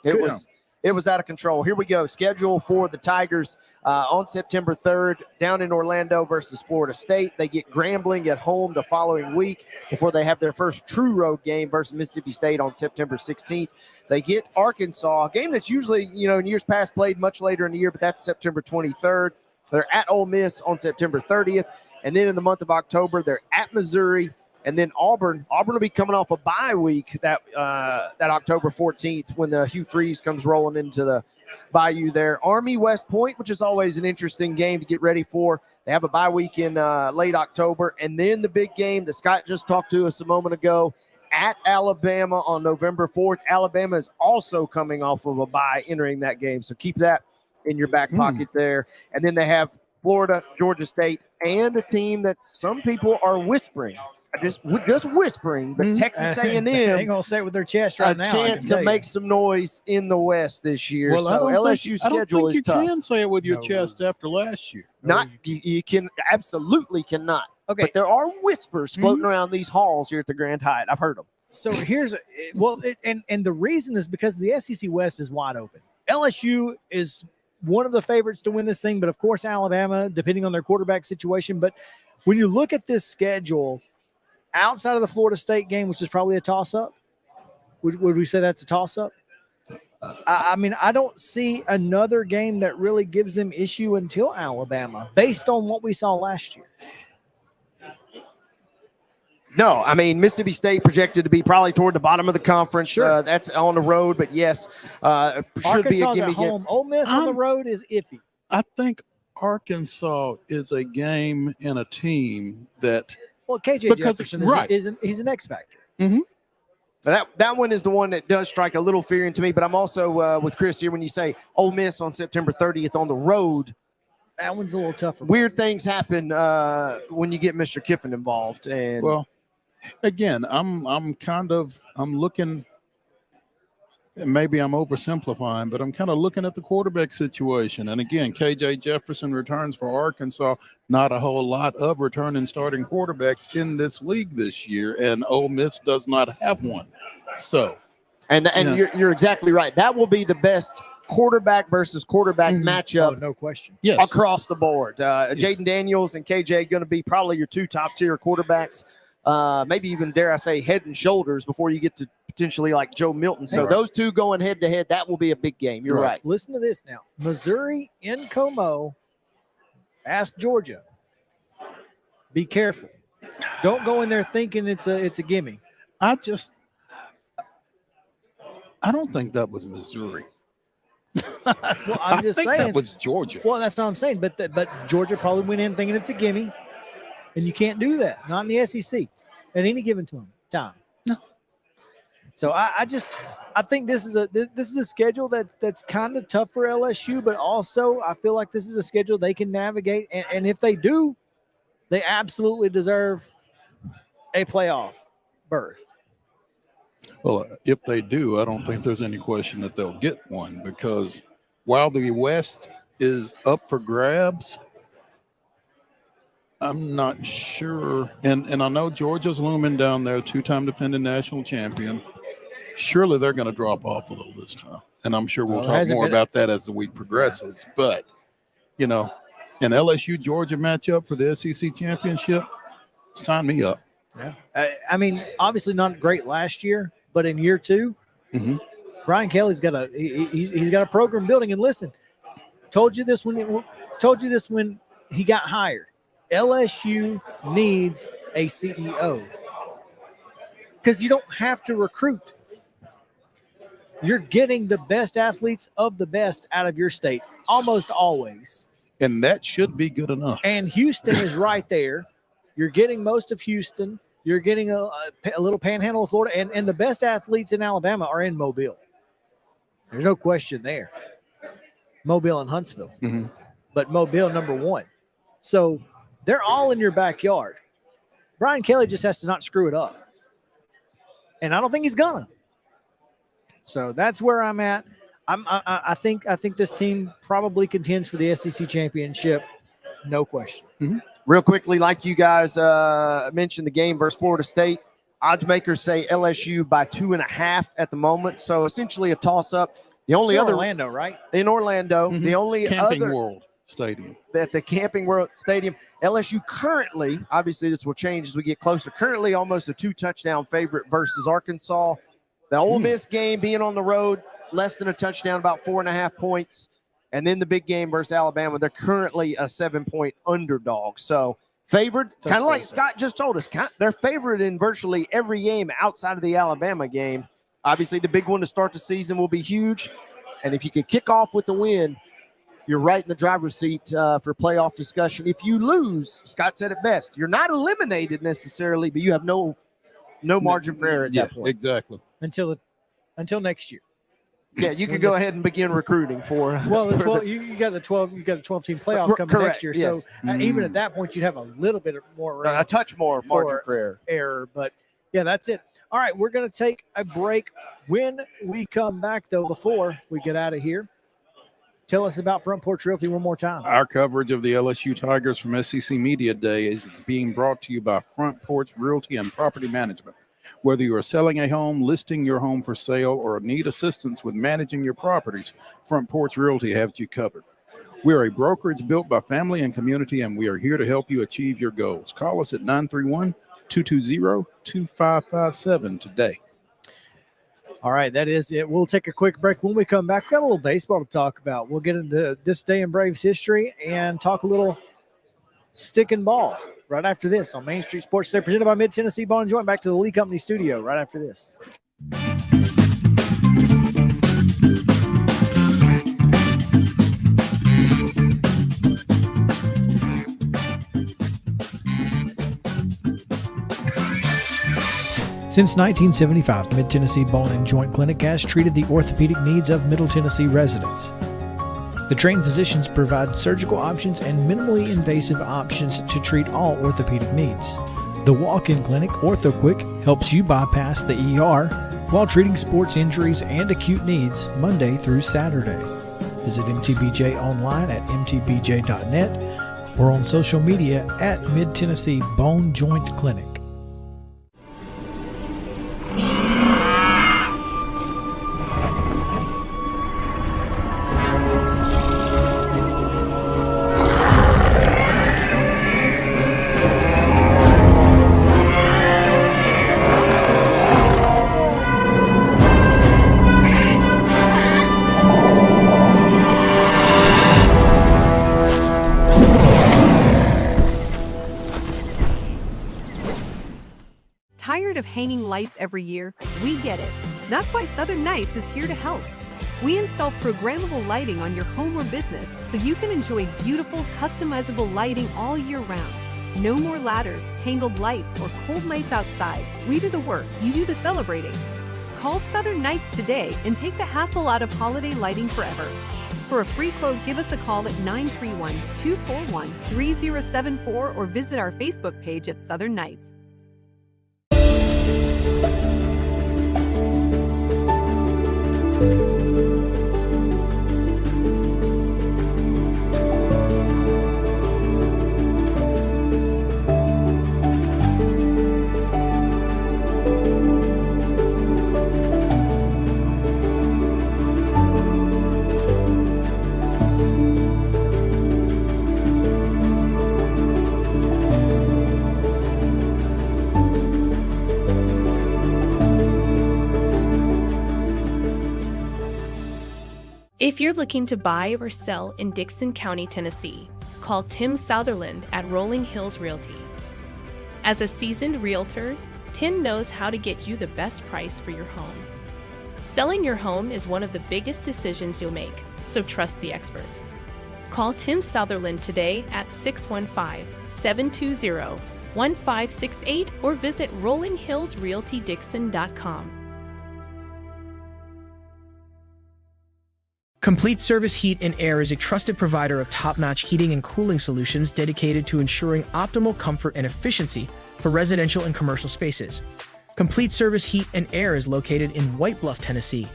It was out of control. Here we go. Schedule for the Tigers on September 3rd down in Orlando versus Florida State. They get Grambling at home the following week before they have their first true road game versus Mississippi State on September 16th. They get Arkansas, a game that's usually, in years past played much later in the year, but that's September 23rd. They're at Ole Miss on September 30th. And then in the month of October, they're at Missouri. And then Auburn will be coming off a bye week that October 14th when the Hugh Freeze comes rolling into the Bayou there. Army West Point, which is always an interesting game to get ready for. They have a bye week in late October. And then the big game that Scott just talked to us a moment ago at Alabama on November 4th. Alabama is also coming off of a bye entering that game. So keep that in your back pocket there. And then they have Florida, Georgia State, and a team that some people are whispering. Just whispering, but Texas A&M ain't gonna say it with their chest right now. A chance to make some noise in the West this year. Well, so LSU's schedule is tough. You can say it with your chest after last year. You can absolutely cannot. Okay, but there are whispers floating around these halls here at the Grand Hyatt. I've heard them. So and the reason is because the SEC West is wide open. LSU is one of the favorites to win this thing, but of course Alabama, depending on their quarterback situation. But when you look at this schedule, outside of the Florida State game, which is probably a toss-up, would we say that's a toss-up? I mean, I don't see another game that really gives them issue until Alabama, based on what we saw last year. No, I mean, Mississippi State projected to be probably toward the bottom of the conference. Sure. That's on the road, but yes, should be a gimme. At home. Ole Miss on the road is iffy. I think Arkansas is a game and a team that – well, KJ Jefferson he's an X factor. Mm-hmm. That one is the one that does strike a little fear into me, but I'm also with Chris here when you say Ole Miss on September 30th on the road. That one's a little tougher. Weird things happen when you get Mr. Kiffin involved. And Well, again, I'm looking, maybe I'm oversimplifying, but I'm kind of looking at the quarterback situation. And again, KJ Jefferson returns for Arkansas. Not a whole lot of returning starting quarterbacks in this league this year, and Ole Miss does not have one. So, and you're exactly right. That will be the best quarterback versus quarterback matchup, no question. Yes. across the board. Jaden Daniels and KJ going to be probably your two top tier quarterbacks. Maybe even, dare I say, head and shoulders before you get to potentially like Joe Milton. So those two going head to head, that will be a big game. You're right. Listen to this now. Missouri in Como. Ask Georgia. Be careful. Don't go in there thinking it's a gimme. I don't think that was Missouri. Well, I'm just think saying that was Georgia. Well, that's what I'm saying. But Georgia probably went in thinking it's a gimme, and you can't do that. Not in the SEC at any given time. No. So I think this is a schedule that's kind of tough for LSU, but also I feel like this is a schedule they can navigate, and if they do, they absolutely deserve a playoff berth. Well, if they do, I don't think there's any question that they'll get one, because while the West is up for grabs, I'm not sure. And I know Georgia's looming down there, two-time defending national champion. Surely they're going to drop off a little this time. And I'm sure we'll talk more about that as the week progresses. But, an LSU-Georgia matchup for the SEC championship, sign me up. Yeah. I mean, obviously not great last year, but in year two, Brian Kelly's got he's got a program building. And listen, told you this when he got hired. LSU needs a CEO because you don't have to recruit. You're getting the best athletes of the best out of your state almost always. And that should be good enough. And Houston is right there. You're getting most of Houston. You're getting a little panhandle of Florida. And the best athletes in Alabama are in Mobile. There's no question there. Mobile and Huntsville. But Mobile number one. So they're all in your backyard. Brian Kelly just has to not screw it up. And I don't think he's gonna. So that's where I'm at. I think this team probably contends for the SEC championship, no question. Real quickly, like you guys mentioned, the game versus Florida State. Odds makers say LSU by 2.5 at the moment. So essentially a toss-up. The only it's other Orlando, right? In Orlando, the only Camping other World Stadium. At the Camping World Stadium. LSU currently, obviously this will change as we get closer, currently almost a 2-touchdown favorite versus Arkansas. The Ole Miss game being on the road, less than a touchdown, about 4.5 points. And then the big game versus Alabama, they're currently a 7-point underdog. So favored, kind of like Scott just told us, they're favored in virtually every game outside of the Alabama game. Obviously, the big one to start the season will be huge. And if you can kick off with the win, you're right in the driver's seat for playoff discussion. If you lose, Scott said it best, you're not eliminated necessarily, but you have no margin for error at that point. Exactly. Until next year. Yeah, you can go ahead and begin recruiting for. Well, you got the 12 team playoff coming next year. Yes. So even at that point, you'd have a little bit more a touch more margin for error. But yeah, that's it. All right, we're going to take a break. When we come back, though, before we get out of here, tell us about Front Porch Realty one more time. Our coverage of the LSU Tigers from SEC Media Day is being brought to you by Front Porch Realty and Property Management. Whether you are selling a home, listing your home for sale, or need assistance with managing your properties, Front Porch Realty has you covered. We are a brokerage built by family and community, and we are here to help you achieve your goals. Call us at 931-220-2557 today. All right, that is it. We'll take a quick break. When we come back, we've got a little baseball to talk about. We'll get into this day in Braves history and talk a little stick and ball right after this on Main Street Sports Today, presented by Mid-Tennessee Ball and Joint. Back to the Lee Company studio right after this. Since 1975, Mid-Tennessee Bone and Joint Clinic has treated the orthopedic needs of Middle Tennessee residents. The trained physicians provide surgical options and minimally invasive options to treat all orthopedic needs. The walk-in clinic, OrthoQuick, helps you bypass the ER while treating sports injuries and acute needs Monday through Saturday. Visit MTBJ online at mtbj.net or on social media at Mid-Tennessee Bone Joint Clinic. Tired of hanging lights every year? We get it. That's why Southern Nights is here to help. We install programmable lighting on your home or business so you can enjoy beautiful, customizable lighting all year round. No more ladders, tangled lights, or cold nights outside. We do the work, you do the celebrating. Call Southern Nights today and take the hassle out of holiday lighting forever. For a free quote, give us a call at 931-241-3074 or visit our Facebook page at Southern Nights. If you're looking to buy or sell in Dickson County, Tennessee, call Tim Southerland at Rolling Hills Realty. As a seasoned realtor, Tim knows how to get you the best price for your home. Selling your home is one of the biggest decisions you'll make, so trust the expert. Call Tim Southerland today at 615-720-1568 or visit rollinghillsrealtydixon.com. Complete Service Heat and Air is a trusted provider of top-notch heating and cooling solutions dedicated to ensuring optimal comfort and efficiency for residential and commercial spaces. Complete Service Heat and Air is located in White Bluff, Tennessee.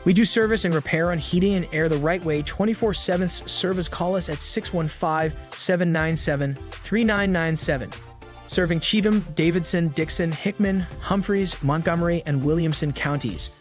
We do service and repair on heating and air the right way 24/7. Service, call us at 615-797-3997. Serving Cheatham, Davidson, Dixon, Hickman, Humphreys, Montgomery, and Williamson counties.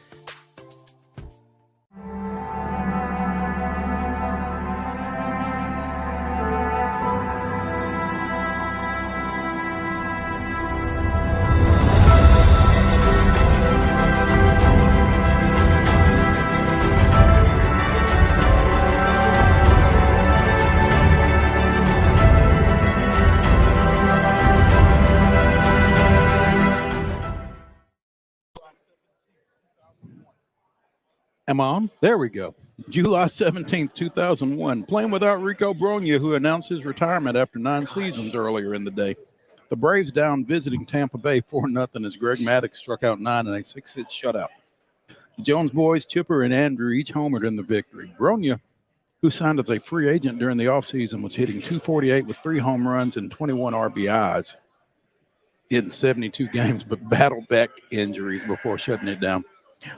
Am I on? There we go. July 17th, 2001. Playing without Rico Brogna, who announced his retirement after 9 seasons earlier in the day. The Braves down visiting Tampa Bay 4-0 as Greg Maddux struck out 9 in a 6-hit shutout. The Jones boys, Chipper and Andrew, each homered in the victory. Brogna, who signed as a free agent during the offseason, was hitting .248 with 3 home runs and 21 RBIs in 72 games, but battled back injuries before shutting it down.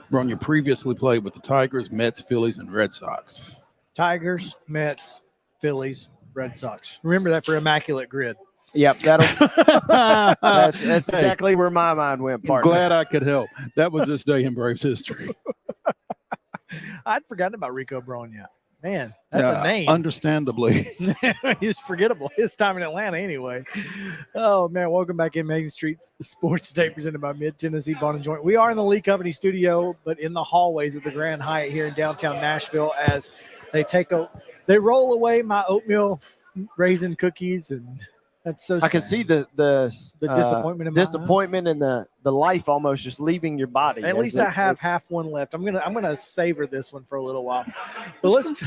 Brogna previously played with the Tigers, Mets, Phillies, and Red Sox. Tigers, Mets, Phillies, Red Sox. Remember that for Immaculate Grid. Yep, that's exactly where my mind went, partner. Glad I could help. That was this day in Braves history. I'd forgotten about Rico Brogna. Man, that's a name. Understandably. He's forgettable. His time in Atlanta anyway. Oh, man, welcome back in Main Street Sports Today, presented by Mid-Tennessee Bone and Joint. We are in the Lee Company studio, but in the hallways of the Grand Hyatt here in downtown Nashville as they roll away my oatmeal raisin cookies, and that's so sad. I can see the disappointment in my disappointment and the life almost just leaving your body. At least I have half one left. I'm gonna savor this one for a little while. But let's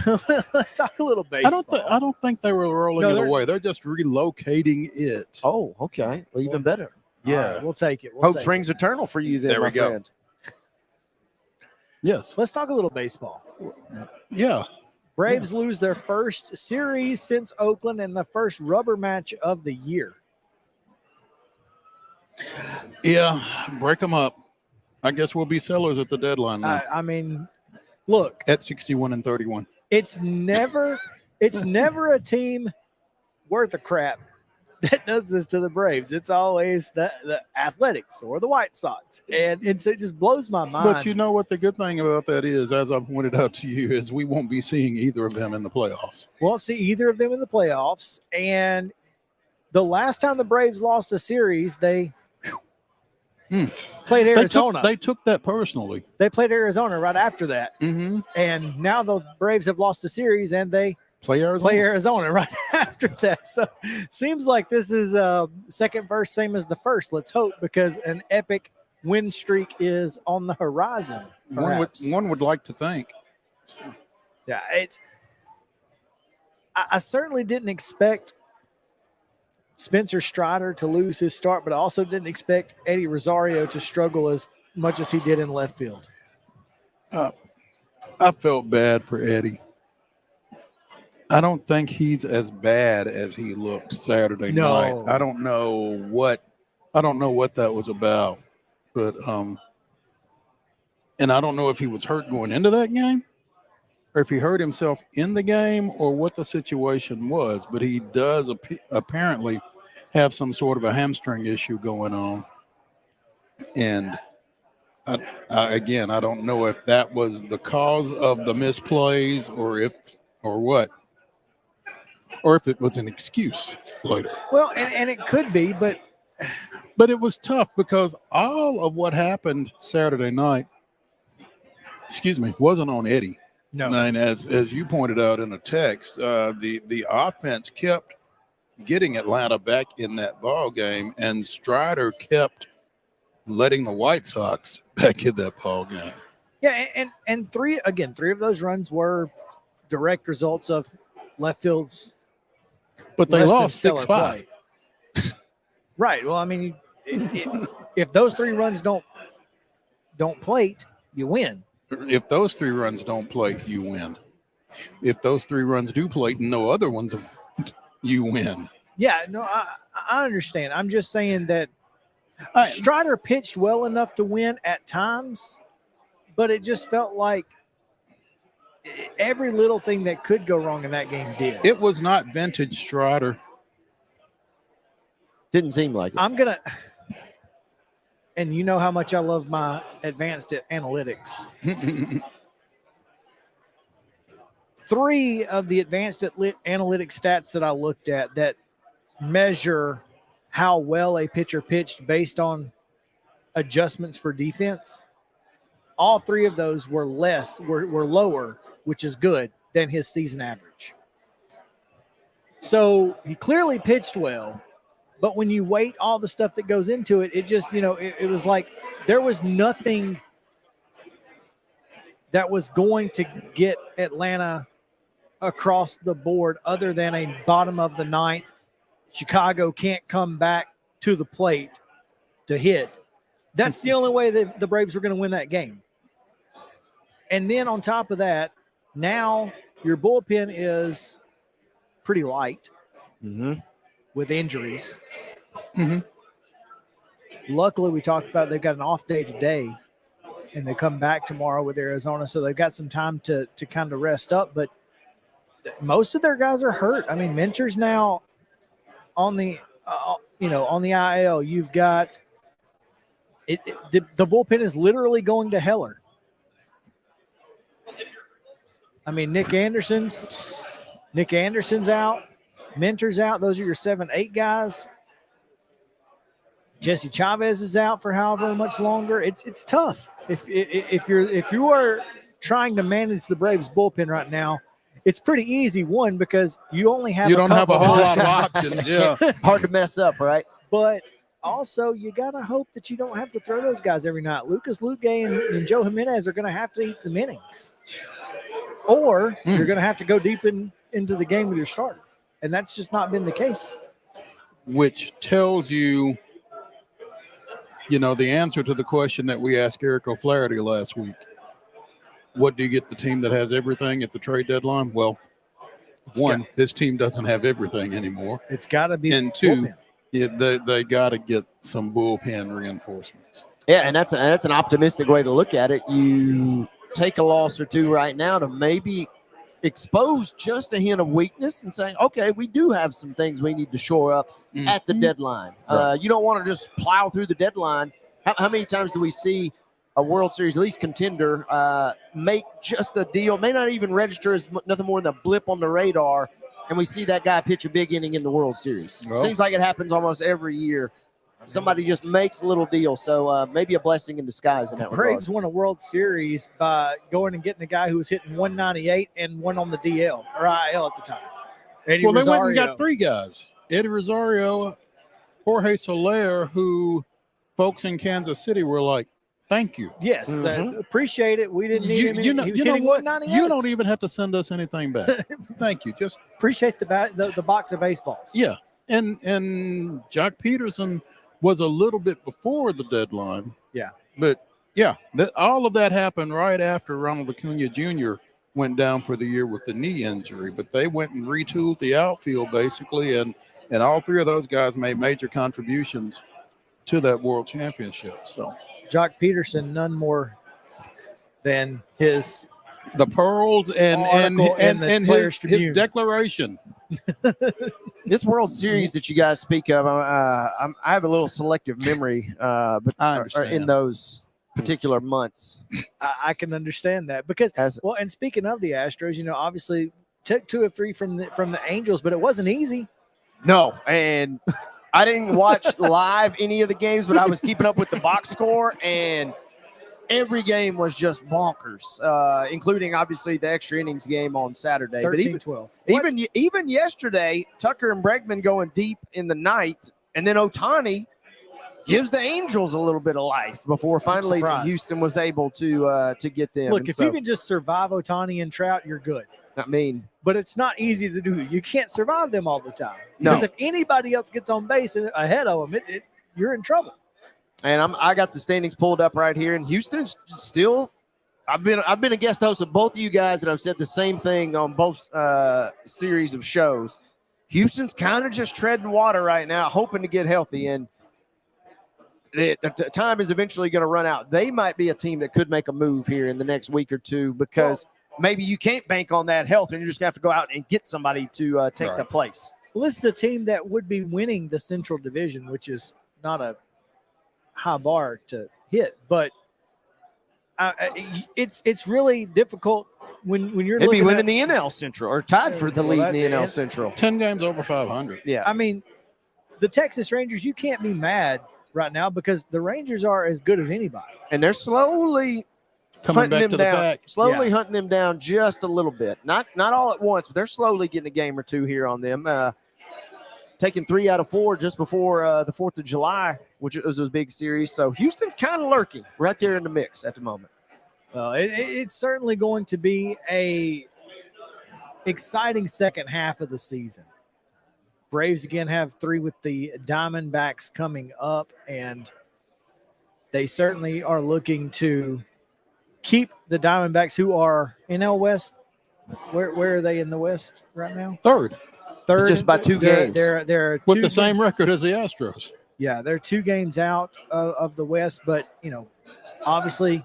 talk a little baseball. I don't think they were rolling it away. They're just relocating it. Oh, okay. Well, even better. Yeah. All right, we'll take it. Hope springs eternal for you then, There we my go. friend. Yes. Let's talk a little baseball. Yeah. Braves lose their first series since Oakland and the first rubber match of the year. Yeah. Break them up. I guess we'll be sellers at the deadline now. I mean, look, At 61-31. it's never a team worth a crap that does this to the Braves. It's always the Athletics or the White Sox, and it just blows my mind. But you know what the good thing about that is, as I pointed out to you, is we won't be seeing either of them in the playoffs. Won't see either of them in the playoffs. And the last time the Braves lost a series, they played Arizona. They took that personally. They played Arizona right after that. Mm-hmm. And now the Braves have lost a series, and they Play Arizona right after that. So seems like this is second verse, same as the first. Let's hope, because an epic win streak is on the horizon. One would like to think. So. Yeah, I certainly didn't expect Spencer Strider to lose his start, but I also didn't expect Eddie Rosario to struggle as much as he did in left field. I felt bad for Eddie. I don't think he's as bad as he looked Saturday night. I don't know what that was about, but and I don't know if he was hurt going into that game, or if he hurt himself in the game, or what the situation was. But he does apparently have some sort of a hamstring issue going on, and I don't know if that was the cause of the misplays, or what. Or if it was an excuse later. Well, and it could be, but it was tough because all of what happened Saturday night, wasn't on Eddie. No. And as you pointed out in a text, the offense kept getting Atlanta back in that ball game, and Strider kept letting the White Sox back in that ball game. Yeah, and three of those runs were direct results of left field's. But they lost 6-5. Right. Well, I mean, if those three runs don't plate, you win. If those three runs don't plate, you win. If those three runs do plate and no other ones, you win. Yeah, no, I understand. I'm just saying that Strider pitched well enough to win at times, but it just felt like every little thing that could go wrong in that game did. It was not vintage Strider. Didn't seem like it. And you know how much I love my advanced analytics. 3 of the advanced analytics stats that I looked at that measure how well a pitcher pitched based on adjustments for defense, all 3 of those were lower, which is good, than his season average. So he clearly pitched well, but when you weight all the stuff that goes into it, it just, it was like there was nothing that was going to get Atlanta across the board other than a bottom of the 9th. Chicago can't come back to the plate to hit. That's the only way that the Braves were going to win that game. And then on top of that, now your bullpen is pretty light with injuries. Luckily, we talked about they've got an off day today, and they come back tomorrow with Arizona, so they've got some time to kind of rest up. But most of their guys are hurt. I mean, Minter's now on the on the IL. You've got the bullpen is literally going to Heller. I mean, Nick Anderson's out. Minter's out. Those are your 7-8 guys. Jesse Chavez is out for however much longer. It's tough. If you are trying to manage the Braves bullpen right now, it's pretty easy. One, because you only have a whole lot of options. Yeah, hard to mess up, right? But also, you gotta hope that you don't have to throw those guys every night. Lucas Luque and Joe Jimenez are going to have to eat some innings, or you're going to have to go deep into the game with your starter, and that's just not been the case. Which tells you the answer to the question that we asked Eric O'Flaherty last week, what do you get the team that has everything at the trade deadline? Well, this team doesn't have everything anymore. It's got to be. And two, they got to get some bullpen reinforcements. Yeah, and that's an optimistic way to look at it. You take a loss or two right now to maybe expose just a hint of weakness and say, okay, we do have some things we need to shore up at the deadline. Right. You don't want to just plow through the deadline. How many times do we see a World Series, at least contender, make just a deal, may not even register as nothing more than a blip on the radar, and we see that guy pitch a big inning in the World Series? Well, seems like it happens almost every year. Somebody just makes a little deal. So maybe a blessing in disguise in that regard. Braves won a World Series by going and getting a guy who was hitting 198 and one on the DL or IL at the time. They went and got three guys. Eddie Rosario, Jorge Soler, who folks in Kansas City were like, thank you. Yes, appreciate it. We didn't need him. He was hitting 198. You don't even have to send us anything back. Thank you. Just appreciate the box of baseballs. Yeah, and Jock Peterson was a little bit before the deadline. Yeah. But, all of that happened right after Ronald Acuna Jr. went down for the year with the knee injury. But they went and retooled the outfield, basically, and all three of those guys made major contributions to that World Championship. So Jock Peterson, none more than the pearls and his declaration. This World Series that you guys speak of, I have a little selective memory in those particular months. I can understand that because, and speaking of the Astros, obviously took 2 or 3 from the Angels, but it wasn't easy. No, and I didn't watch live any of the games, but I was keeping up with the box score, and every game was just bonkers, including obviously the extra innings game on Saturday. 13-12. Even yesterday, Tucker and Bregman going deep in the ninth, and then Ohtani gives the Angels a little bit of life before finally Houston was able to get them. Look, if you can just survive Ohtani and Trout, you're good. But it's not easy to do. You can't survive them all the time. Because if anybody else gets on base ahead of them, you're in trouble. And I got the standings pulled up right here, and Houston's still. I've been a guest host of both of you guys, and I've said the same thing on both series of shows. Houston's kind of just treading water right now, hoping to get healthy, and the time is eventually going to run out. They might be a team that could make a move here in the next week or two because maybe you can't bank on that health, and you just have to go out and get somebody to take the place. Well, this is a team that would be winning the Central Division, which is not a high bar to hit, but it's really difficult when you're maybe winning the NL Central or tied for the lead in the NL Central. 10 games over 500. Yeah, I mean, the Texas Rangers, you can't be mad right now because the Rangers are as good as anybody, and they're slowly hunting them down. Slowly hunting them down just a little bit, not all at once, but they're slowly getting a game or two here on them. Taking 3 out of 4 just before the 4th of July, which was a big series. So Houston's kind of lurking right there in the mix at the moment. Well, it's certainly going to be a exciting second half of the season. Braves again have 3 with the Diamondbacks coming up, and they certainly are looking to keep the Diamondbacks, who are NL West. Where are they in the West right now? Third, just by 2 games. They're with the same record as the Astros. Yeah, they're 2 games out of the West, but obviously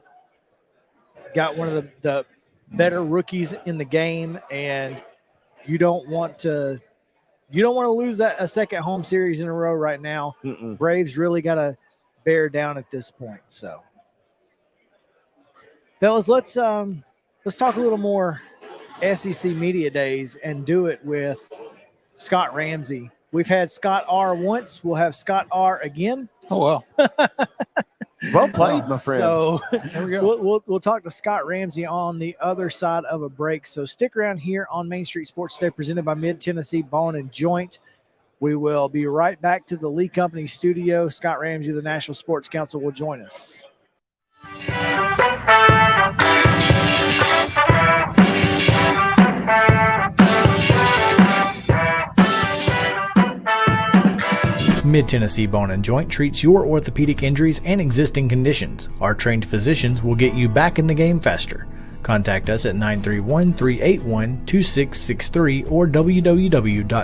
got one of the better rookies in the game, and you don't want to lose a second home series in a row right now. Braves really got to bear down at this point. So, fellas, let's talk a little more SEC Media Days and do it with Scott Ramsey. We've had Scott R once. We'll have Scott R again. Oh, well. Well played, my friend. So there we go. We'll talk to Scott Ramsey on the other side of a break. So stick around here on Main Street Sports Today, presented by Mid-Tennessee Bone and Joint. We will be right back to the Lee Company studio. Scott Ramsey, the National Sports Council, will join us. Mid-Tennessee Bone and Joint treats your orthopedic injuries and existing conditions. Our trained physicians will get you back in the game faster. Contact us at 931-381-2663 or www.mtbj.net.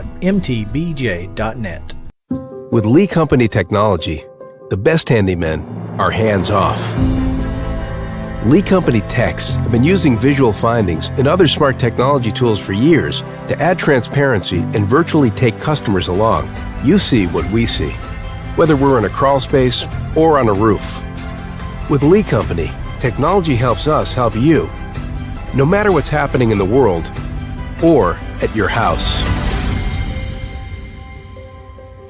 With Lee Company technology, the best handymen are hands-off. Lee Company techs have been using visual findings and other smart technology tools for years to add transparency and virtually take customers along. You see what we see, whether we're in a crawl space or on a roof. With Lee Company, technology helps us help you, no matter what's happening in the world or at your house.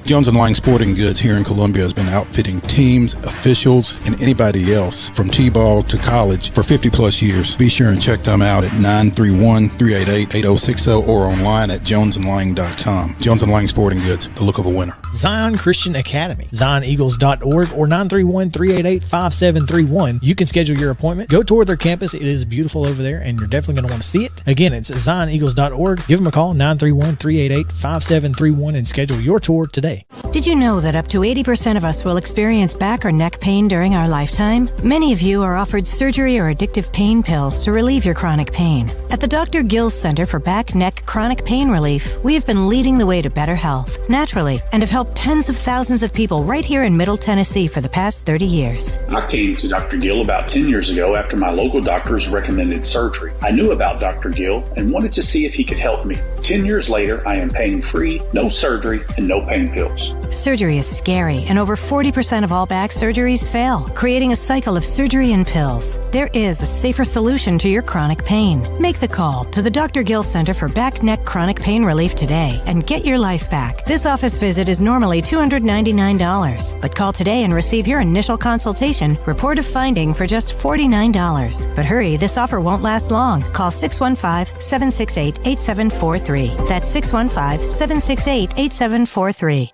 Jones & Lang Sporting Goods here in Columbia has been outfitting teams, officials, and anybody else from T-ball to college for 50-plus years. Be sure and check them out at 931-388-8060 or online at jonesandlang.com. Jones & Lang Sporting Goods, the look of a winner. Zion Christian Academy, zioneagles.org or 931-388-5731. You can schedule your appointment. Go tour their campus. It is beautiful over there, and you're definitely going to want to see it. Again, it's zioneagles.org. Give them a call, 931-388-5731, and schedule your tour today. Did you know that up to 80% of us will experience back or neck pain during our lifetime? Many of you are offered surgery or addictive pain pills to relieve your chronic pain. At the Dr. Gill Center for Back, Neck, Chronic Pain Relief, we have been leading the way to better health, naturally, and have helped tens of thousands of people right here in Middle Tennessee for the past 30 years. I came to Dr. Gill about 10 years ago after my local doctors recommended surgery. I knew about Dr. Gill and wanted to see if he could help me. 10 years later, I am pain-free, no surgery, and no pain pills. Surgery is scary, and over 40% of all back surgeries fail, creating a cycle of surgery and pills. There is a safer solution to your chronic pain. Make the call to the Dr. Gill Center for Back, Neck, Chronic Pain Relief today and get your life back. This office visit is normally $299, but call today and receive your initial consultation, report of finding for just $49. But hurry, this offer won't last long. Call 615-768-8743. That's 615-768-8743.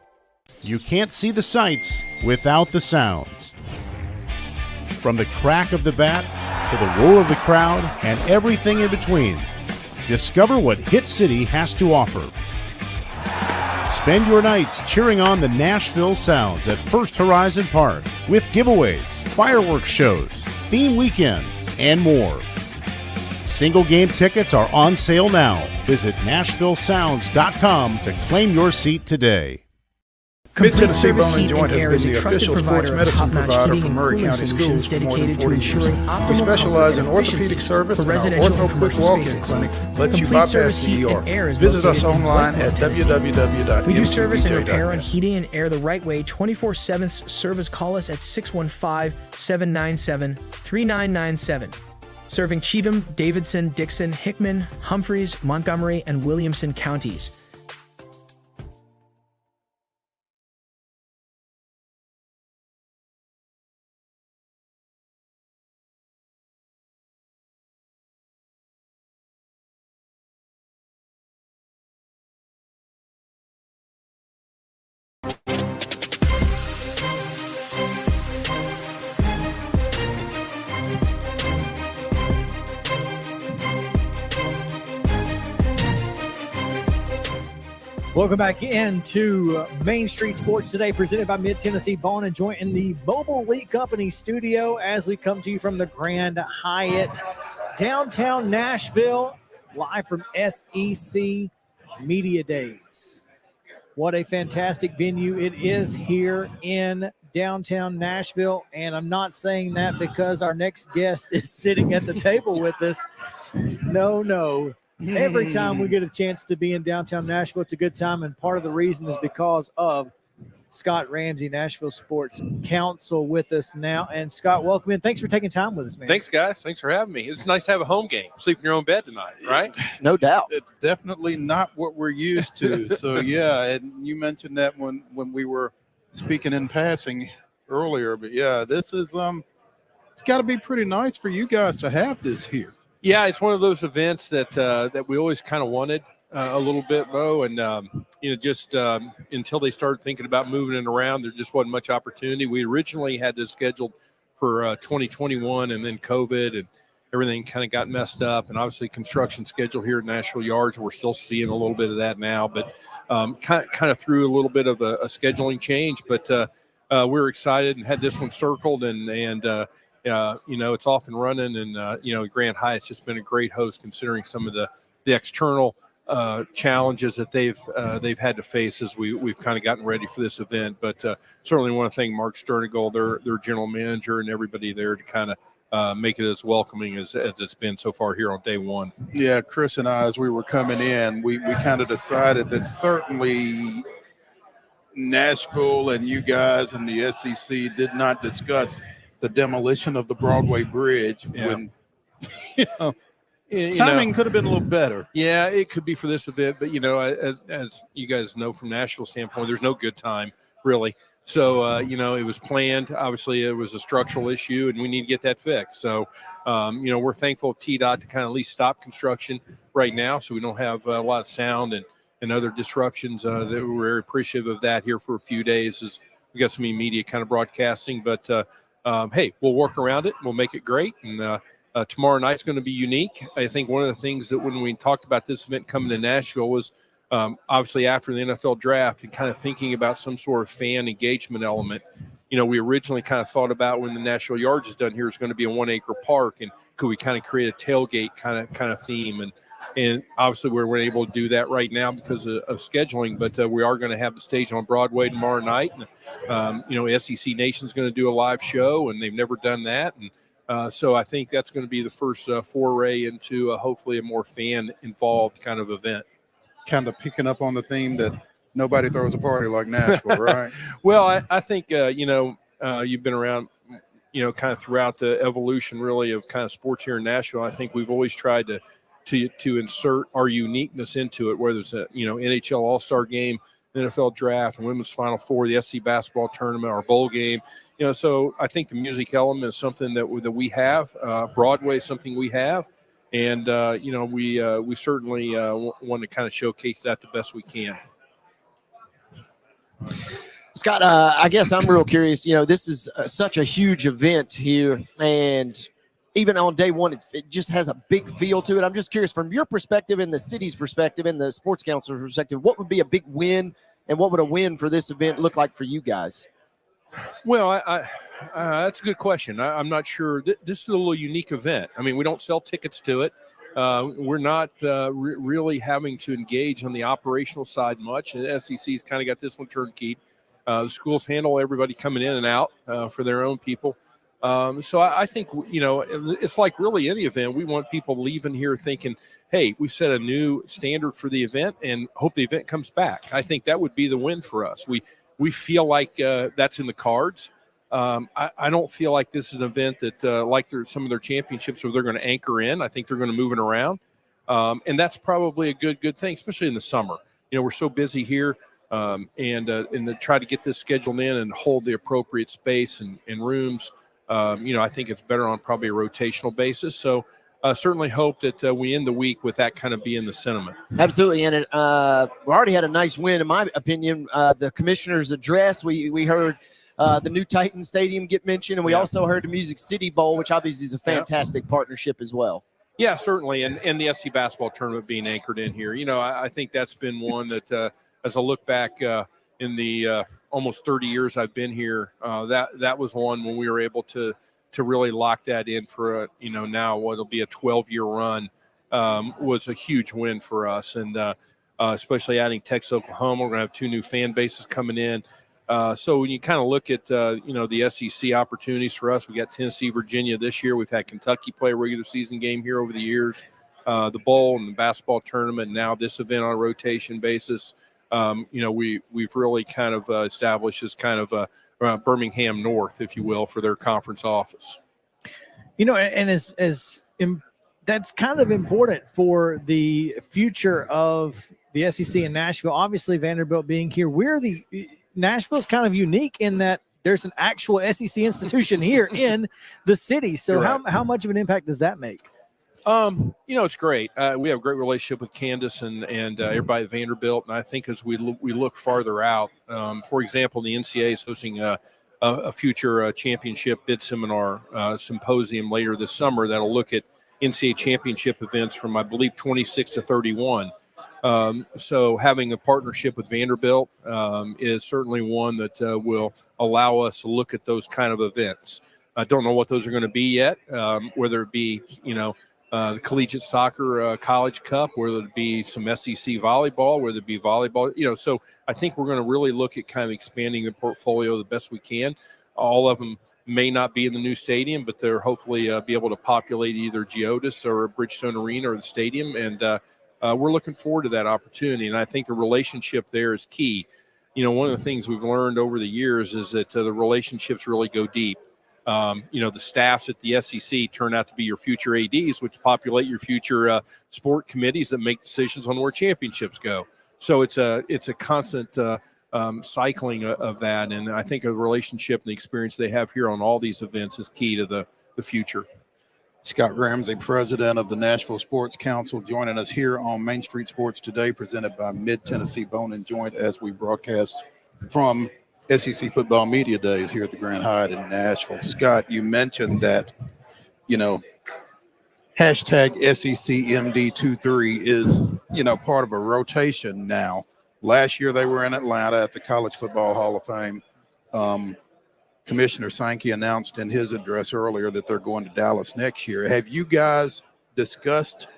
You can't see the sights without the sounds. From the crack of the bat to the roar of the crowd and everything in between, discover what Hit City has to offer. Spend your nights cheering on the Nashville Sounds at First Horizon Park with giveaways, fireworks shows, theme weekends, and more. Single game tickets are on sale now. Visit NashvilleSounds.com to claim your seat today. Mid-Tennessee Bone and Joint has been the official sports medicine provider for Murray County Schools for more than 40 years. We specialize in orthopedic service, and our Ortho Quick Walk-in clinic lets you bypass the ER. Visit us online at www.mtbj.net. We do service and repair on heating and air the right way 24/7 service. Call us at 615-797-3997. Serving Cheatham, Davidson, Dixon, Hickman, Humphreys, Montgomery, and Williamson counties. Welcome back into Main Street Sports Today, presented by Mid-Tennessee Bone and Joint in the Mobile Lee Company studio as we come to you from the Grand Hyatt, downtown Nashville, live from SEC Media Days. What a fantastic venue it is here in downtown Nashville, and I'm not saying that because our next guest is sitting at the table with us. No. Every time we get a chance to be in downtown Nashville, it's a good time, and part of the reason is because of Scott Ramsey, Nashville Sports Council, with us now. And Scott, welcome in. Thanks for taking time with us, man. Thanks, guys. Thanks for having me. It's nice to have a home game. Sleep in your own bed tonight, right? No doubt. It's definitely not what we're used to. So, yeah, and you mentioned that when we were speaking in passing earlier. But, yeah, this is it's got to be pretty nice for you guys to have this here. Yeah, it's one of those events that we always kind of wanted a little bit, Bo, and just until they started thinking about moving it around, there just wasn't much opportunity. We originally had this scheduled for 2021, and then COVID and everything kind of got messed up, and obviously construction schedule here at Nashville Yards, we're still seeing a little bit of that now, but kind of through a little bit of a scheduling change. But we're excited and had this one circled, and it's off and running, and Grand Hyatt's just been a great host considering some of the external challenges that they've had to face as we've kind of gotten ready for this event. But certainly want to thank Mark Sternigal, their general manager, and everybody there to kind of make it as welcoming as it's been so far here on day one. Yeah, Chris and I, as we were coming in, we kind of decided that certainly Nashville and you guys and the SEC did not discuss the demolition of the Broadway Bridge when timing could have been a little better. Yeah, it could be for this event, but as you guys know from Nashville standpoint, there's no good time really. So it was planned. Obviously, it was a structural issue, and we need to get that fixed. So we're thankful of TDOT to kind of at least stop construction right now, so we don't have a lot of sound and other disruptions. That we're very appreciative of that here for a few days as we got some media kind of broadcasting. But hey, we'll work around it. We'll make it great. And tomorrow night's going to be unique. I think one of the things that when we talked about this event coming to Nashville was obviously after the NFL draft and kind of thinking about some sort of fan engagement element. We originally kind of thought about when the Nashville Yards is done here, it's going to be a 1 acre park, and could we kind of create a tailgate kind of theme? And obviously we're able to do that right now because of scheduling, but we are going to have the stage on Broadway tomorrow night. And, SEC Nation's going to do a live show, and they've never done that. And so I think that's going to be the first foray into hopefully a more fan-involved kind of event. Kind of picking up on the theme that nobody throws a party like Nashville, right? Well, I think, you've been around, kind of throughout the evolution really of kind of sports here in Nashville. I think we've always tried to insert our uniqueness into it, whether it's a, NHL All-Star game, NFL draft, women's Final Four, the SC basketball tournament, our bowl game. So I think the music element is something that we have. Broadway is something we have. And, we certainly want to kind of showcase that the best we can. Scott, I guess I'm real curious. This is such a huge event here, and even on day one, it just has a big feel to it. I'm just curious, from your perspective and the city's perspective and the Sports Council's perspective, what would be a big win, and what would a win for this event look like for you guys? Well, that's a good question. I'm not sure. This is a little unique event. I mean, we don't sell tickets to it. We're not really having to engage on the operational side much. And the SEC's kind of got this one turnkey. The schools handle everybody coming in and out for their own people. So I think, it's like really any event. We want people leaving here thinking, hey, we've set a new standard for the event and hope the event comes back. I think that would be the win for us. We feel like that's in the cards. I don't feel like this is an event that like some of their championships where they're going to anchor in. I think they're going to move it around. And that's probably a good thing, especially in the summer. We're so busy here and to try to get this scheduled in and hold the appropriate space and rooms. I think it's better on probably a rotational basis. So certainly hope that we end the week with that kind of being the sentiment. Absolutely. And we already had a nice win, in my opinion. The commissioner's address, we heard the new Titan Stadium get mentioned, and we also heard the Music City Bowl, which obviously is a fantastic partnership as well. Yeah, certainly. And the SC basketball tournament being anchored in here. I think that's been one that as I look back in the almost 30 years I've been here, that was one when we were able to really lock that in for now what'll be a 12-year run was a huge win for us, and especially adding Texas, Oklahoma. We're gonna have 2 new fan bases coming in. So when you kind of look at the SEC opportunities for us, we got Tennessee, Virginia this year. We've had Kentucky play a regular season game here over the years, the bowl and the basketball tournament. And now this event on a rotation basis. We've really kind of established as kind of Birmingham North, if you will, for their conference office. And that's kind of important for the future of the SEC in Nashville. Obviously, Vanderbilt being here, Nashville's kind of unique in that there's an actual SEC institution here in the city. So how much of an impact does that make? It's great. We have a great relationship with Candace and everybody at Vanderbilt. And I think as we look farther out, for example, the NCAA is hosting a future championship bid seminar symposium later this summer that'll look at NCAA championship events from, I believe, 26 to 31. So having a partnership with Vanderbilt is certainly one that will allow us to look at those kind of events. I don't know what those are going to be yet, whether it be, the collegiate soccer college cup, whether it be some SEC volleyball, whether it be volleyball, so I think we're going to really look at kind of expanding the portfolio the best we can. All of them may not be in the new stadium, but they're hopefully be able to populate either Geodis or Bridgestone Arena or the stadium. And we're looking forward to that opportunity. And I think the relationship there is key. One of the things we've learned over the years is that the relationships really go deep. The staffs at the SEC turn out to be your future ADs, which populate your future sport committees that make decisions on where championships go. So it's a constant cycling of that. And I think a relationship and the experience they have here on all these events is key to the future. Scott Ramsey, president of the Nashville Sports Council, joining us here on Main Street Sports Today, presented by Mid-Tennessee Bone and Joint, as we broadcast from SEC Football Media Days here at the Grand Hyatt in Nashville. Scott, you mentioned that, hashtag SECMD23 is, part of a rotation now. Last year they were in Atlanta at the College Football Hall of Fame. Commissioner Sankey announced in his address earlier that they're going to Dallas next year. Have you guys discussed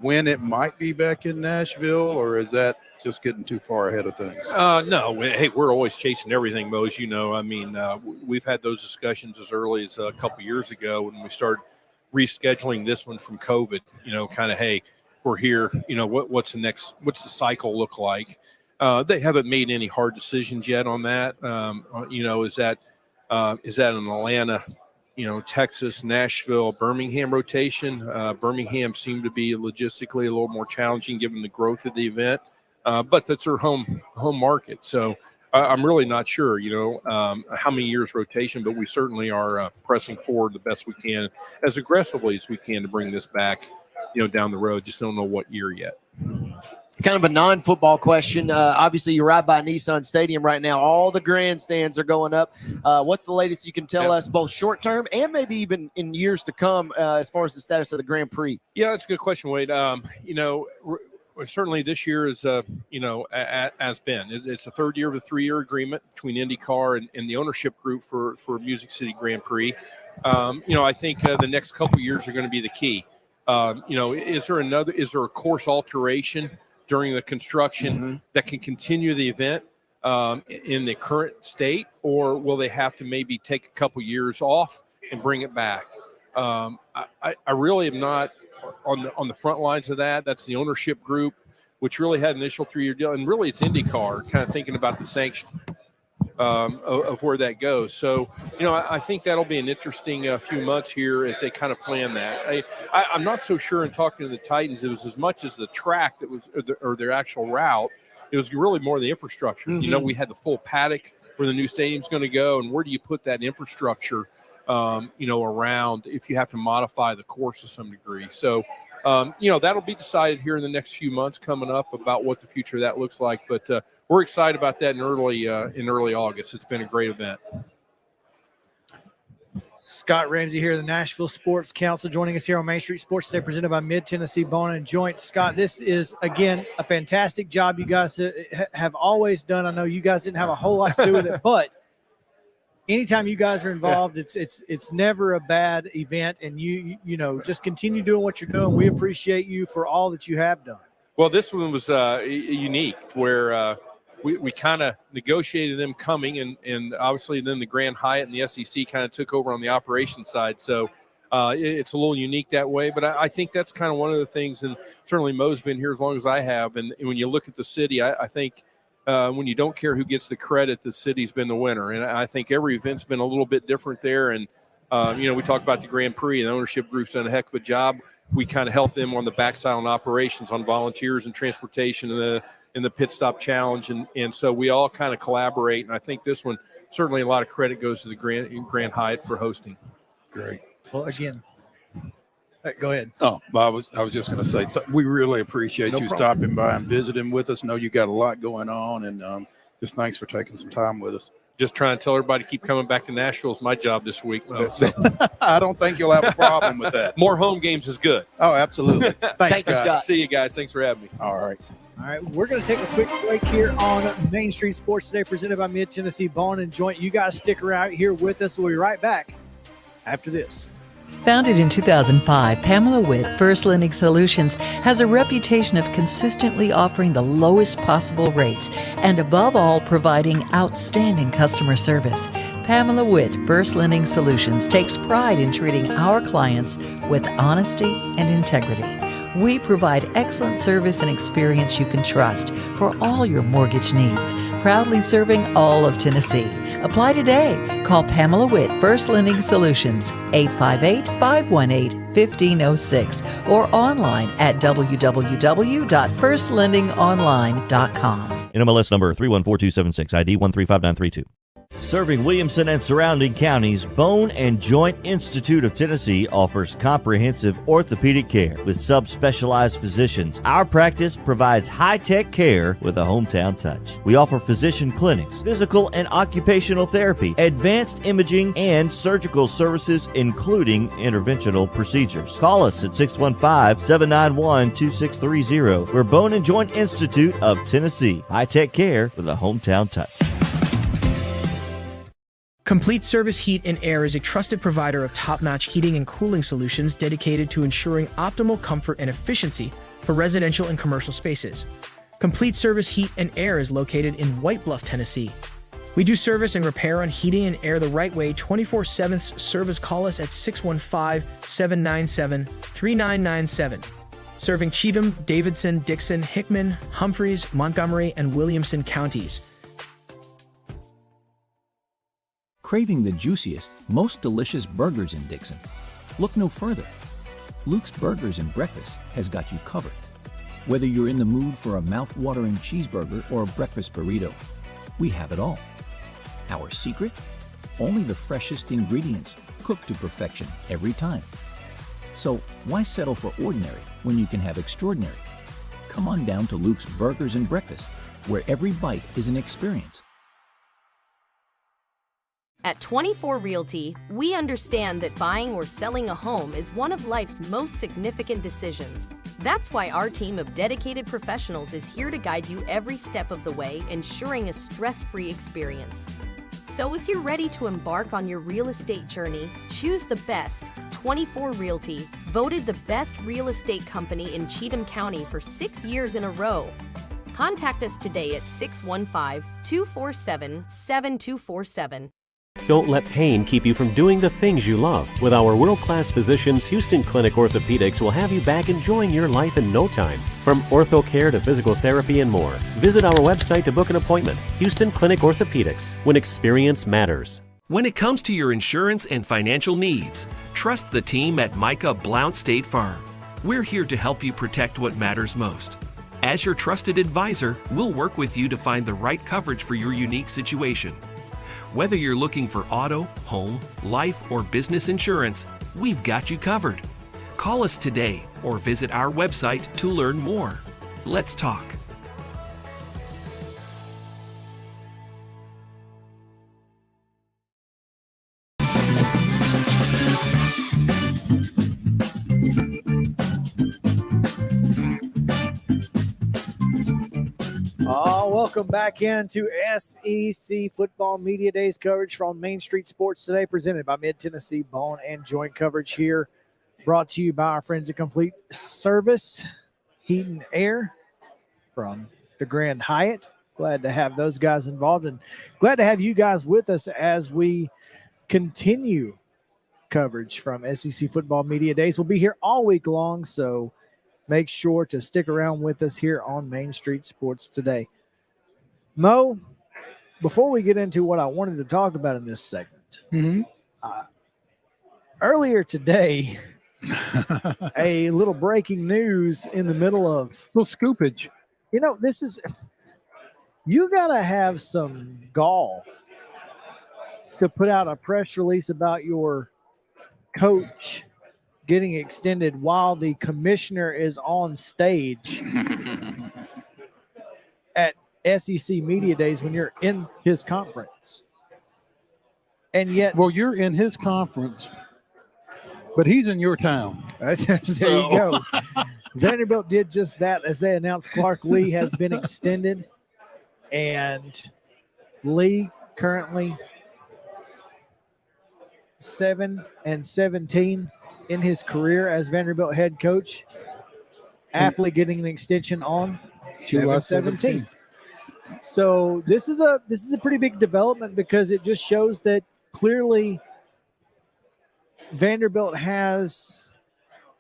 when it might be back in Nashville, or is that just getting too far ahead of things? No. Hey, we're always chasing everything, Mo, as you know. I mean, we've had those discussions as early as a couple years ago when we started rescheduling this one from COVID, kind of, hey, we're here, what's the cycle look like? They haven't made any hard decisions yet on that. Is that an Atlanta, Texas, Nashville, Birmingham rotation? Birmingham seemed to be logistically a little more challenging given the growth of the event, but that's their home market. So I'm really not sure, how many years rotation, but we certainly are pressing forward the best we can, as aggressively as we can, to bring this back, down the road. Just don't know what year yet. Kind of a non-football question. Obviously, you're right by Nissan Stadium right now. All the grandstands are going up. What's the latest you can tell us, both short-term and maybe even in years to come, as far as the status of the Grand Prix? Yeah, that's a good question, Wade. Certainly this year is, has been. It's a third year of a 3-year agreement between IndyCar and the ownership group for Music City Grand Prix. I think the next couple years are going to be the key. Is there a course alteration during the construction that can continue the event in the current state, or will they have to maybe take a couple years off and bring it back? I really am not on the front lines of that. That's the ownership group, which really had an initial 3-year deal, and really it's IndyCar kind of thinking about the sanction of where that goes. So, I think that'll be an interesting few months here as they kind of plan that. I'm not so sure in talking to the Titans, it was as much as the track that was, or their actual route. It was really more the infrastructure. We had the full paddock where the new stadium's going to go, and where do you put that infrastructure, around if you have to modify the course to some degree. So, that'll be decided here in the next few months coming up about what the future of that looks like. But we're excited about that in early August. It's been a great event. Scott Ramsey here, the Nashville Sports Council, joining us here on Main Street Sports Today, presented by Mid-Tennessee Bone and Joint. Scott, this is, again, a fantastic job you guys have always done. I know you guys didn't have a whole lot to do with it, but anytime you guys are involved, it's never a bad event, and you just continue doing what you're doing. We appreciate you for all that you have done. Well, this one was unique, where we kind of negotiated them coming, and obviously then the Grand Hyatt and the SEC kind of took over on the operations side. So it's a little unique that way, but I think that's kind of one of the things, and certainly Mo's been here as long as I have, and when you look at the city, I think when you don't care who gets the credit, the city's been the winner. And I think every event's been a little bit different there. And, we talk about the Grand Prix, and the ownership group's done a heck of a job. We kind of help them on the backside on operations, on volunteers and transportation and the pit stop challenge. And so we all kind of collaborate. And I think this one, certainly a lot of credit goes to the Grand Hyatt for hosting. Great. Well, again, go ahead. Oh, I was just going to say, we really appreciate you stopping by and visiting with us. Know you got a lot going on, and just thanks for taking some time with us. just trying to tell everybody to keep coming back to Nashville is my job this week. So. I don't think you'll have a problem with that. More home games is good. Oh, absolutely. Thanks, Scott. See you guys. Thanks for having me. All right. All right, we're going to take a quick break here on Main Street Sports Today, presented by Mid-Tennessee Bone and Joint. You guys stick around here with us. We'll be right back after this. Founded in 2005, Pamela Witt, First Lending Solutions, has a reputation of consistently offering the lowest possible rates and, above all, providing outstanding customer service. Pamela Witt, First Lending Solutions, takes pride in treating our clients with honesty and integrity. We provide excellent service and experience you can trust for all your mortgage needs, proudly serving all of Tennessee. Apply today. Call Pamela Witt, First Lending Solutions, 858-518-1506, or online at www.firstlendingonline.com. NMLS number 314276, ID 135932. Serving Williamson and surrounding counties, Bone and Joint Institute of Tennessee offers comprehensive orthopedic care with subspecialized physicians. Our practice provides high-tech care with a hometown touch. We offer physician clinics, physical and occupational therapy, advanced imaging, and surgical services, including interventional procedures. Call us at 615-791-2630. We're Bone and Joint Institute of Tennessee. High-tech care with a hometown touch. Complete Service Heat and Air is a trusted provider of top-notch heating and cooling solutions dedicated to ensuring optimal comfort and efficiency for residential and commercial spaces. Complete Service Heat and Air is located in White Bluff, Tennessee. We do service and repair on heating and air the right way 24/7 service. Call us at 615-797-3997. Serving Cheatham, Davidson, Dixon, Hickman, Humphreys, Montgomery, and Williamson counties. Craving the juiciest, most delicious burgers in Dixon? Look no further. Luke's Burgers and Breakfast has got you covered. Whether you're in the mood for a mouth-watering cheeseburger or a breakfast burrito, we have it all. Our secret? Only the freshest ingredients, cooked to perfection every time. So why settle for ordinary when you can have extraordinary? Come on down to Luke's Burgers and Breakfast, where every bite is an experience. At 24 Realty, we understand that buying or selling a home is one of life's most significant decisions. That's why our team of dedicated professionals is here to guide you every step of the way, ensuring a stress-free experience. So if you're ready to embark on your real estate journey, choose the best. 24 Realty, voted the best real estate company in Cheatham County for 6 years in a row. Contact us today at 615-247-7247. Don't let pain keep you from doing the things you love. With our world-class physicians, Houston Clinic Orthopedics will have you back enjoying your life in no time. From ortho care to physical therapy and more. Visit our website to book an appointment. Houston Clinic Orthopedics, when experience matters. When it comes to your insurance and financial needs, trust the team at Micah Blount State Farm. We're here to help you protect what matters most. As your trusted advisor, we'll work with you to find the right coverage for your unique situation. Whether you're looking for auto, home, life, or business insurance, we've got you covered. Call us today or visit our website to learn more. Let's talk. Welcome back into SEC Football Media Days coverage from Main Street Sports Today, presented by Mid-Tennessee Bone and Joint coverage here, brought to you by our friends at Complete Service Heat and Air from the Grand Hyatt. Glad to have those guys involved and glad to have you guys with us as we continue coverage from SEC Football Media Days. We'll be here all week long, so make sure to stick around with us here on Main Street Sports Today. Mo, before we get into what I wanted to talk about in this segment, earlier today, a little breaking news in the middle of little scoopage. You know, you got to have some gall to put out a press release about your coach getting extended while the commissioner is on stage at SEC Media Days when you're in his conference. And yet, well, you're in his conference, but he's in your town. There you go. Vanderbilt did just that as they announced Clark Lee has been extended. And Lee currently 7-17 in his career as Vanderbilt head coach. Aptly getting an extension on 7-17. So this is a pretty big development because it just shows that clearly Vanderbilt has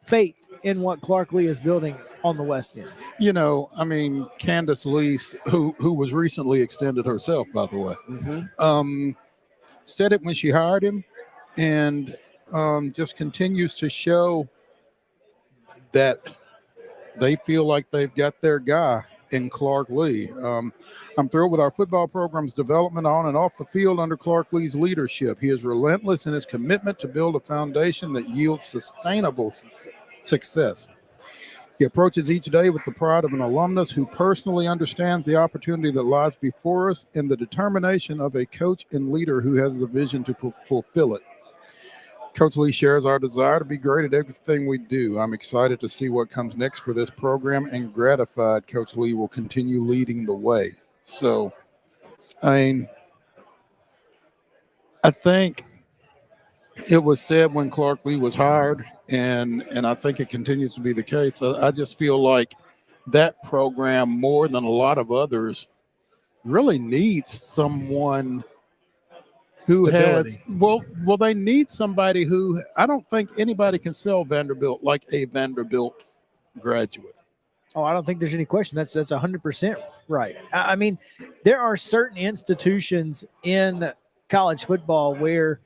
faith in what Clark Lee is building on the West End. You know, I mean, Candace Lease, who was recently extended herself, by the way, said it when she hired him, and just continues to show that they feel like they've got their guy in Clark Lee. I'm thrilled with our football program's development on and off the field under Clark Lee's leadership. He is relentless in his commitment to build a foundation that yields sustainable success. He approaches each day with the pride of an alumnus who personally understands the opportunity that lies before us and the determination of a coach and leader who has the vision to fulfill it. Coach Lee shares our desire to be great at everything we do. I'm excited to see what comes next for this program and gratified Coach Lee will continue leading the way. So, I think it was said when Clark Lee was hired, and I think it continues to be the case. I just feel like that program, more than a lot of others, really needs someone who has they need somebody who, I don't think anybody can sell Vanderbilt like a Vanderbilt graduate. Oh, I don't think there's any question. That's 100% right. I mean, there are certain institutions in college football where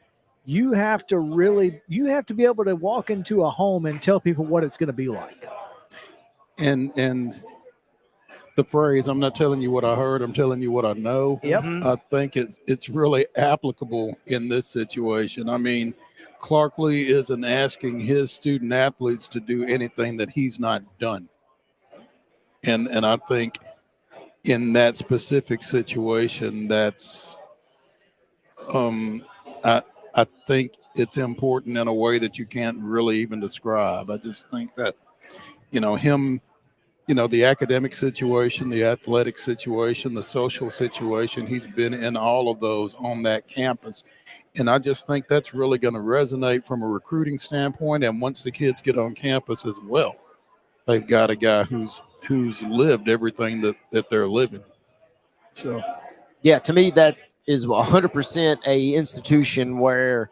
you have to be able to walk into a home and tell people what it's going to be like. And the phrase, I'm not telling you what I heard, I'm telling you what I know. Yep. I think it's really applicable in this situation. I mean, Clark Lee isn't asking his student athletes to do anything that he's not done. And I think in that specific situation, that's I think it's important in a way that you can't really even describe. I just think that, him, the academic situation, the athletic situation, the social situation, he's been in all of those on that campus. And I just think that's really going to resonate from a recruiting standpoint. And once the kids get on campus as well, they've got a guy who's lived everything that they're living. So, yeah, to me, that is 100% a institution where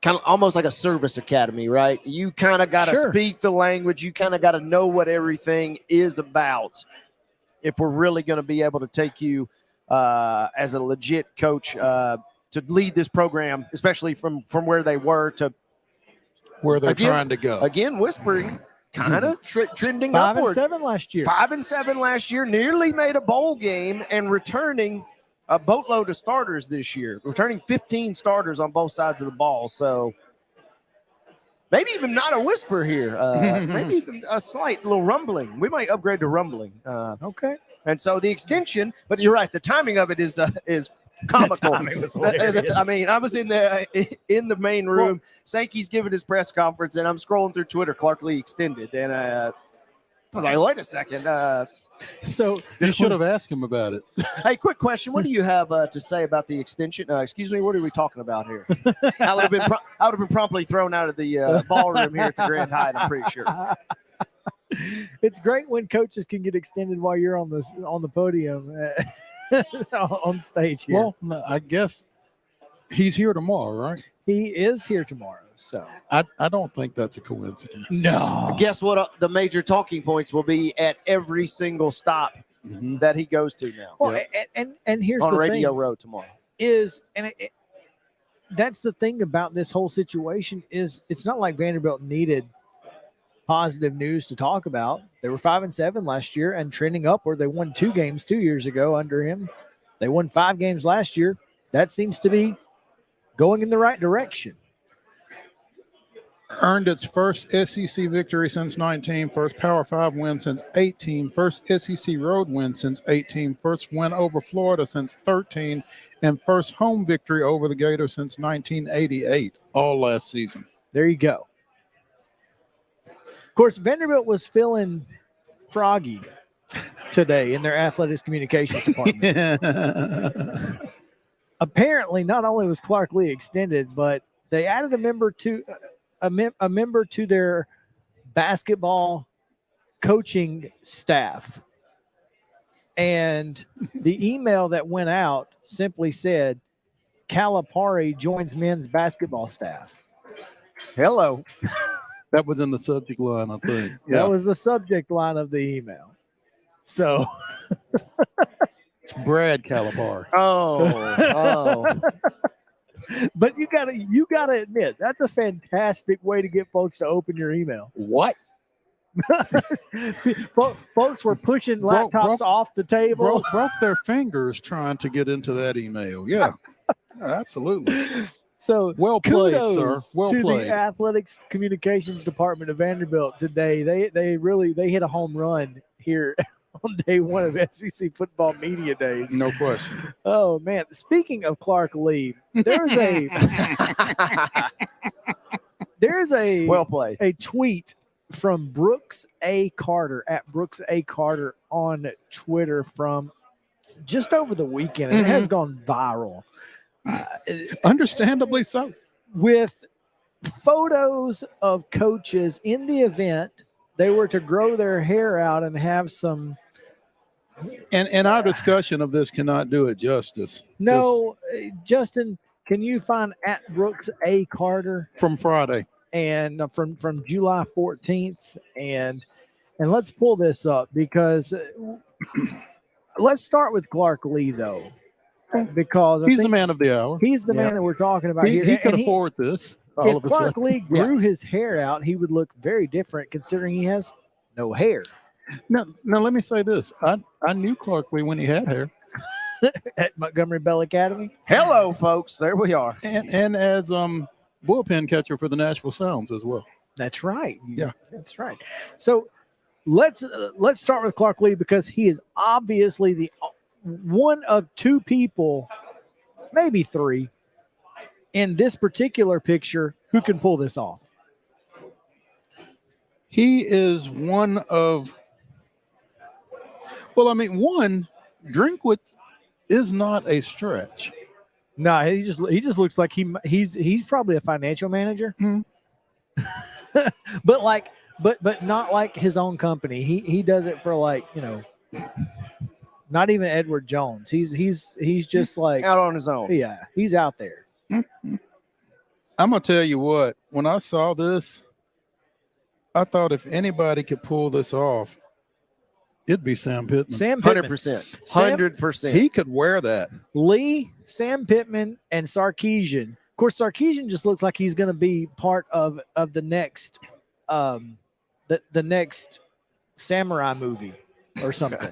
kind of almost like a service academy, right? You kind of got to speak the language. You kind of got to know what everything is about if we're really going to be able to take you as a legit coach to lead this program, especially from where they were to where they're trying to go. Again, whispering, kind of trending 5 upward. 5-7 last year. 5-7 last year, nearly made a bowl game and returning a boatload of starters this year, returning 15 starters on both sides of the ball. So maybe even not a whisper here, maybe even a slight little rumbling. We might upgrade to rumbling. Okay. And so the extension, but you're right, the timing of it is comical. The timing was hilarious. I mean, I was in the main room. Sankey's giving his press conference, and I'm scrolling through Twitter. Clark Lee extended, and I was like, wait a second. So you should have asked him about it. Hey, quick question. What do you have to say about the extension? Excuse me, what are we talking about here? I would have been promptly thrown out of the ballroom here at the Grand Hyatt, I'm pretty sure. It's great when coaches can get extended while you're on the podium on stage here. Well, I guess he's here tomorrow, right? He is here tomorrow. So I don't think that's a coincidence. No. Guess what? The major talking points will be at every single stop that he goes to now. Well, and here's on the Radio thing Row tomorrow that's the thing about this whole situation is it's not like Vanderbilt needed positive news to talk about. They were 5-7 last year and trending upward. They won 2 games 2 years ago under him. They won 5 games last year. That seems to be going in the right direction. Earned its first SEC victory since 19, first Power 5 win since 18, first SEC road win since 18, first win over Florida since 13, and first home victory over the Gators since 1988, all last season. There you go. Of course, Vanderbilt was feeling froggy today in their athletics communications department. Apparently, not only was Clark Lee extended, but they added a member to their basketball coaching staff. And the email that went out simply said, Calipari joins men's basketball staff. Hello. That was in the subject line, I think. Yeah. That was the subject line of the email. So it's Brad Calipari. Oh. But you gotta admit, that's a fantastic way to get folks to open your email. What? Folks were pushing laptops off the table. Broke their fingers trying to get into that email. Yeah, absolutely. So well played, sir. Well to played. The athletics communications department of Vanderbilt today. They really hit a home run here on day one of SEC football media days. No question. Oh man! Speaking of Clark Lee, there's a well played a tweet from Brooks A. Carter at Brooks A. Carter on Twitter from just over the weekend, and it has gone viral. Understandably so. With photos of coaches in the event, they were to grow their hair out and have some. And our discussion of this cannot do it justice. No, Justin, can you find at Brooks A. Carter from Friday and from July 14th, and let's pull this up because let's start with Clark Lee though. Because he's the man of the hour. He's the man that we're talking about here. He can afford this. If Clark Lee grew his hair out, he would look very different considering he has no hair. Now let me say this. I knew Clark Lee when he had hair. At Montgomery Bell Academy. Hello, folks. There we are. And as bullpen catcher for the Nashville Sounds as well. That's right. Yeah. That's right. So let's start with Clark Lee because he is obviously the one of two people, maybe three, in this particular picture who can pull this off. He is one of, one, Drinkwitz is not a stretch. No, he just looks like he's probably a financial manager. Mm-hmm. but not like his own company. He does it for not even Edward Jones. He's just like out on his own. Yeah, he's out there. Mm-hmm. I'm gonna tell you what. When I saw this, I thought if anybody could pull this off, it'd be Sam Pittman. Sam Pittman. 100%. 100%. He could wear that. Lee, Sam Pittman, and Sarkisian. Of course, Sarkisian just looks like he's going to be part of the next the next samurai movie or something.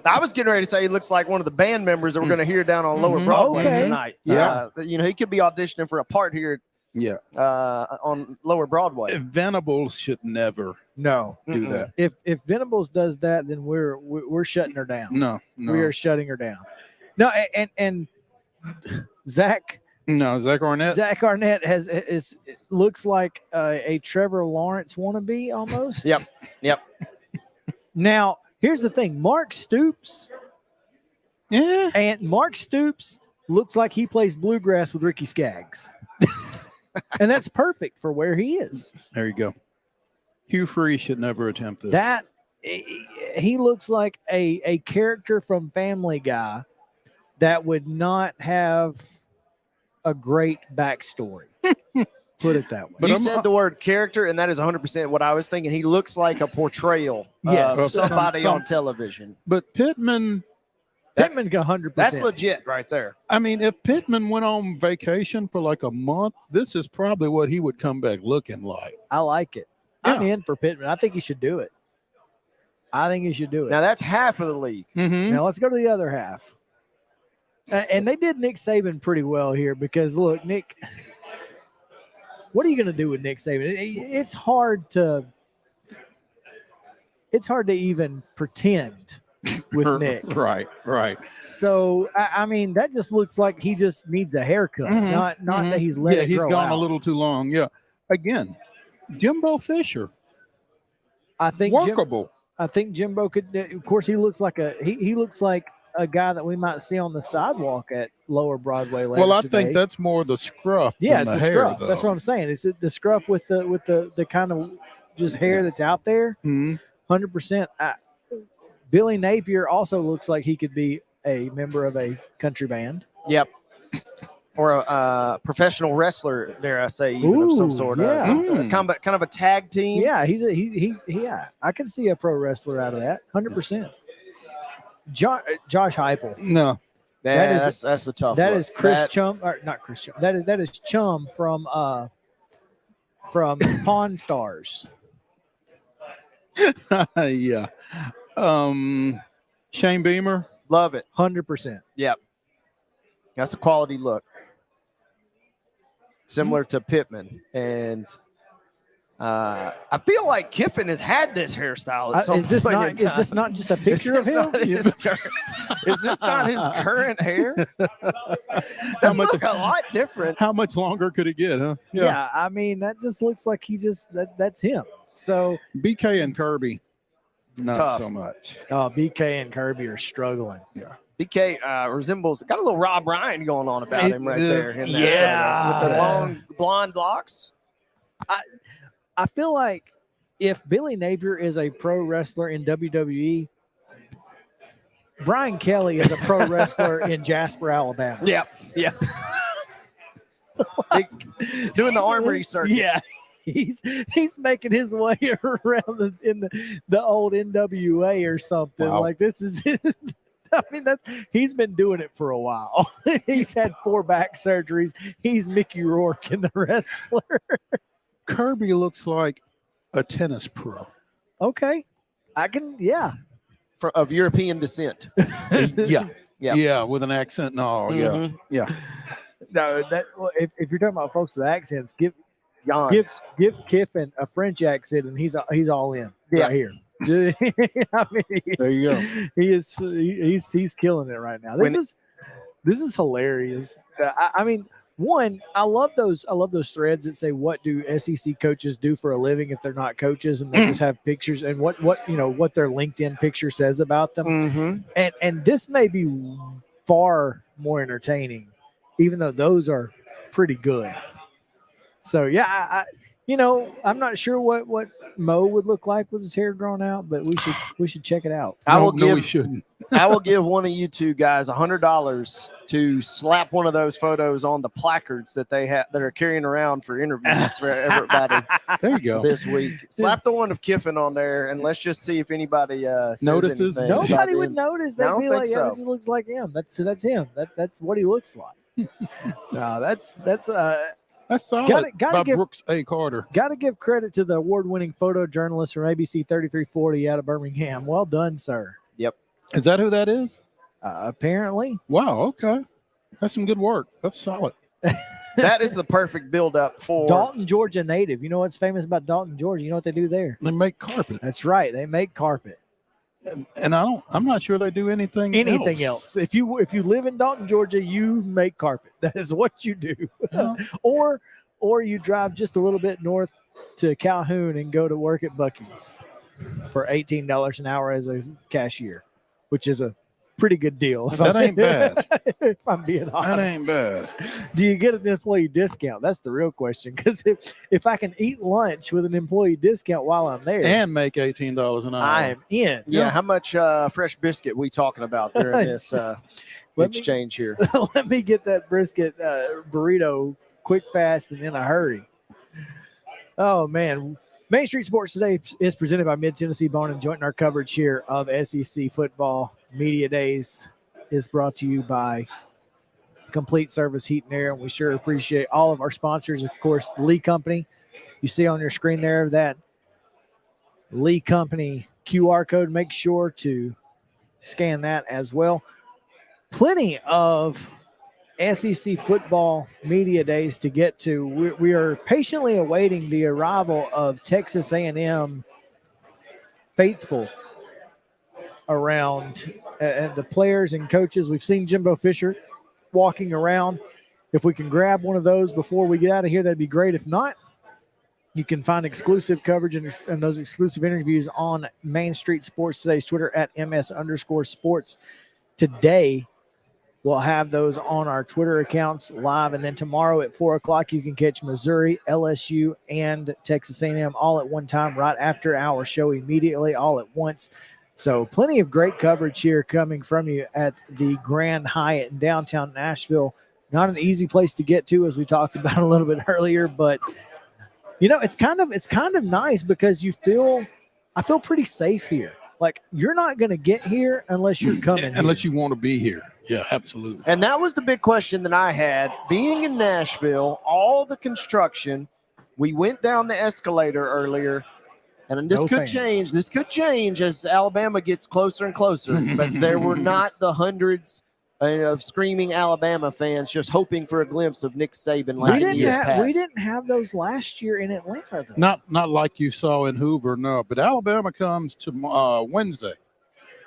I was getting ready to say he looks like one of the band members that we're going to hear down on Lower Broadway tonight. Yeah. He could be auditioning for a part here. Yeah. On Lower Broadway. Venables should never do that. If Venables does that, then we're shutting her down. No. We are shutting her down. No, and Zach. No, Zach Arnett. Zach Arnett looks like a Trevor Lawrence wannabe almost. Yep. Now here's the thing: Mark Stoops. Yeah. And Mark Stoops looks like he plays bluegrass with Ricky Skaggs. And that's perfect for where he is. There you go. Hugh Freeze should never attempt this. That he looks like a character from Family Guy that would not have a great backstory. Put it that way. But you said the word character, and that is 100% what I was thinking. He looks like a portrayal of somebody on television. But Pittman 100%. That's legit right there. I mean, if Pittman went on vacation for like a month, this is probably what he would come back looking like. I like it. I'm in for Pittman. I think he should do it. Now, that's half of the league. Mm-hmm. Now, let's go to the other half. And they did Nick Saban pretty well here because, look, Nick what are you going to do with Nick Saban? It's hard to even pretend with Nick. Right. So I mean, that just looks like he just needs a haircut, not that he's let it he's grow gone out. a little too long. Yeah. Again, Jimbo Fisher. I think workable. I think Jimbo could. Of course, he looks like he looks like a guy that we might see on the sidewalk at Lower Broadway later Well, I today. think that's more the scruff. Yeah, than it's the the hair, scruff. though. That's what I'm saying. It's the scruff with the kind of just hair that's out there. 100%. Billy Napier also looks like he could be a member of a country band. Yep. Or a professional wrestler, dare I say, even of some sort. Kind of a tag team. Yeah, he's I can see a pro wrestler out of that. 100%. Josh Heupel. No. That's a tough. That look. is Chris Chum, or not Chris Chum. That is Chum from Pawn Stars. Yeah. Shane Beamer. Love it. 100%. Yep. That's a quality look. Similar to Pittman. And I feel like Kiffin has had this hairstyle at some Is this point not? in Is time. this not just a picture of him? Is this not his current hair? That look a lot different. How much longer could it get, huh? Yeah, I mean that just looks like that's him. So BK and Kirby, not Tough. so much. Oh, BK and Kirby are struggling. Yeah. BK resembles, got a little Rob Ryan going on about him right there. In that Yeah. with the long blonde locks. I feel like if Billy Napier is a pro wrestler in WWE, Brian Kelly is a pro wrestler in Jasper, Alabama. Yep. Yeah. Doing the armory circuit. Yeah. He's making his way around in the old NWA or something. Wow. Like this is I mean, he's been doing it for a while. He's had 4 back surgeries. He's Mickey Rourke in the wrestler. Kirby looks like a tennis pro. Okay. Of European descent. Yeah, with an accent and all. Yeah. No, if you're talking about folks with accents, give Kiffin a French accent and he's all in right here. I mean, there you go. He's killing it right now. This is hilarious. I mean, I love those threads that say what do SEC coaches do for a living if they're not coaches, and they just have pictures and what their LinkedIn picture says about them. And this may be far more entertaining, even though those are pretty good. So yeah, I'm not sure what Mo would look like with his hair grown out, but we should check it out. We shouldn't. I will give one of you two guys $100 to slap one of those photos on the placards that they have that are carrying around for interviews for everybody. There you go. This week, slap the one of Kiffin on there, and let's just see if anybody notices. Nobody would notice. They'd be like, so. "Yeah, it just looks like him." That's him. That's what he looks like. No, that's solid. Gotta give Brooks A. Carter. Got to give credit to the award-winning photojournalist from ABC 3340 out of Birmingham. Well done, sir. Yep. Is that who that is? Apparently. Wow. Okay. That's some good work. That's solid. That is the perfect build-up for Dalton, Georgia native. You know what's famous about Dalton, Georgia? You know what they do there? They make carpet. That's right. They make carpet. And I'm not sure they do anything else. If you live in Dalton, Georgia, you make carpet. That is what you do. or you drive just a little bit north to Calhoun and go to work at Buc-ee's for $18 an hour as a cashier, which is a pretty good deal. That ain't bad. If I'm being honest. That ain't bad. Do you get an employee discount? That's the real question. Because if I can eat lunch with an employee discount while I'm there and make $18 an hour, I am in. Yeah, how much fresh biscuit we talking about during this exchange here? Let me get that brisket burrito quick, fast, and in a hurry. Oh, man. Main Street Sports Today is presented by Mid-Tennessee Bone and Joint. Our coverage here of SEC football media days is brought to you by Complete Service Heat and Air, and we sure appreciate all of our sponsors. Of course, the Lee Company. You see on your screen there that Lee Company QR code. Make sure to scan that as well. Plenty of SEC football media days to get to. We are patiently awaiting the arrival of Texas A&M faithful around the players and coaches. We've seen Jimbo Fisher walking around. If we can grab one of those before we get out of here, that'd be great. If not, you can find exclusive coverage and those exclusive interviews on Main Street Sports Today's Twitter at @MS_sports today. We'll have those on our Twitter accounts live. And then tomorrow at 4 o'clock, you can catch Missouri, LSU, and Texas A&M all at one time, right after our show immediately, all at once. So plenty of great coverage here coming from you at the Grand Hyatt in downtown Nashville. Not an easy place to get to, as we talked about a little bit earlier, but it's kind of nice because I feel pretty safe here. Like, you're not going to get here unless you're coming unless you want to be here. Yeah, absolutely. And that was the big question that I had. Being in Nashville, all the construction, we went down the escalator earlier, and this could change. This could change as Alabama gets closer and closer. But there were not the hundreds of screaming Alabama fans just hoping for a glimpse of Nick Saban like in years past. We didn't have those last year in Atlanta, though. Not like you saw in Hoover, no. But Alabama comes to Wednesday.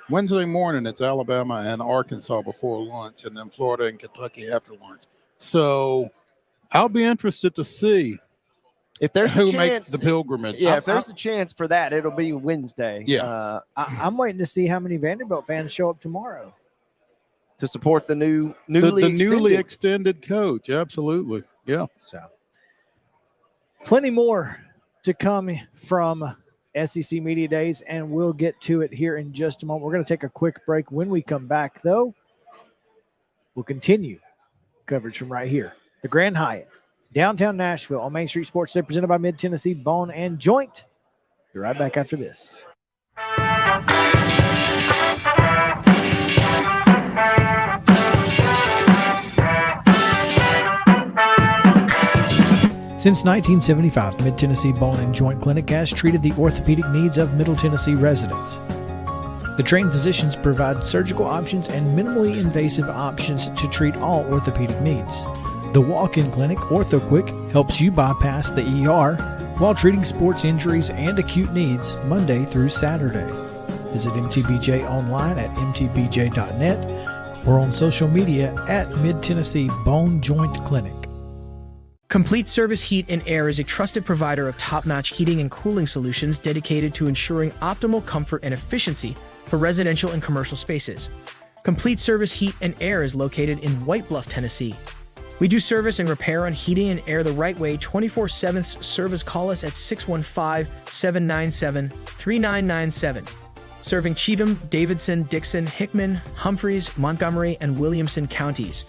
Wednesday morning, it's Alabama and Arkansas before lunch, and then Florida and Kentucky after lunch. So I'll be interested to see if there's who makes the pilgrimage. Yeah, if there's a chance for that, it'll be Wednesday. Yeah. I'm waiting to see how many Vanderbilt fans show up tomorrow to support the newly extended coach. Absolutely. Yeah. So plenty more to come from SEC Media Days, and we'll get to it here in just a moment. We're going to take a quick break. When we come back, though, we'll continue coverage from right here, the Grand Hyatt, downtown Nashville on Main Street Sports Day, presented by Mid-Tennessee Bone and Joint. Be right back after this. Since 1975, Mid-Tennessee Bone and Joint Clinic has treated the orthopedic needs of Middle Tennessee residents. The trained physicians provide surgical options and minimally invasive options to treat all orthopedic needs. The walk-in clinic, OrthoQuick, helps you bypass the ER while treating sports injuries and acute needs Monday through Saturday. Visit MTBJ online at mtbj.net or on social media at Mid-Tennessee Bone Joint Clinic. Complete Service Heat and Air is a trusted provider of top-notch heating and cooling solutions dedicated to ensuring optimal comfort and efficiency for residential and commercial spaces. Complete Service Heat and Air is located in White Bluff, Tennessee. We do service and repair on heating and air the right way 24/7 service. Call us at 615-797-3997. Serving Cheatham, Davidson, Dixon, Hickman, Humphreys, Montgomery, and Williamson counties.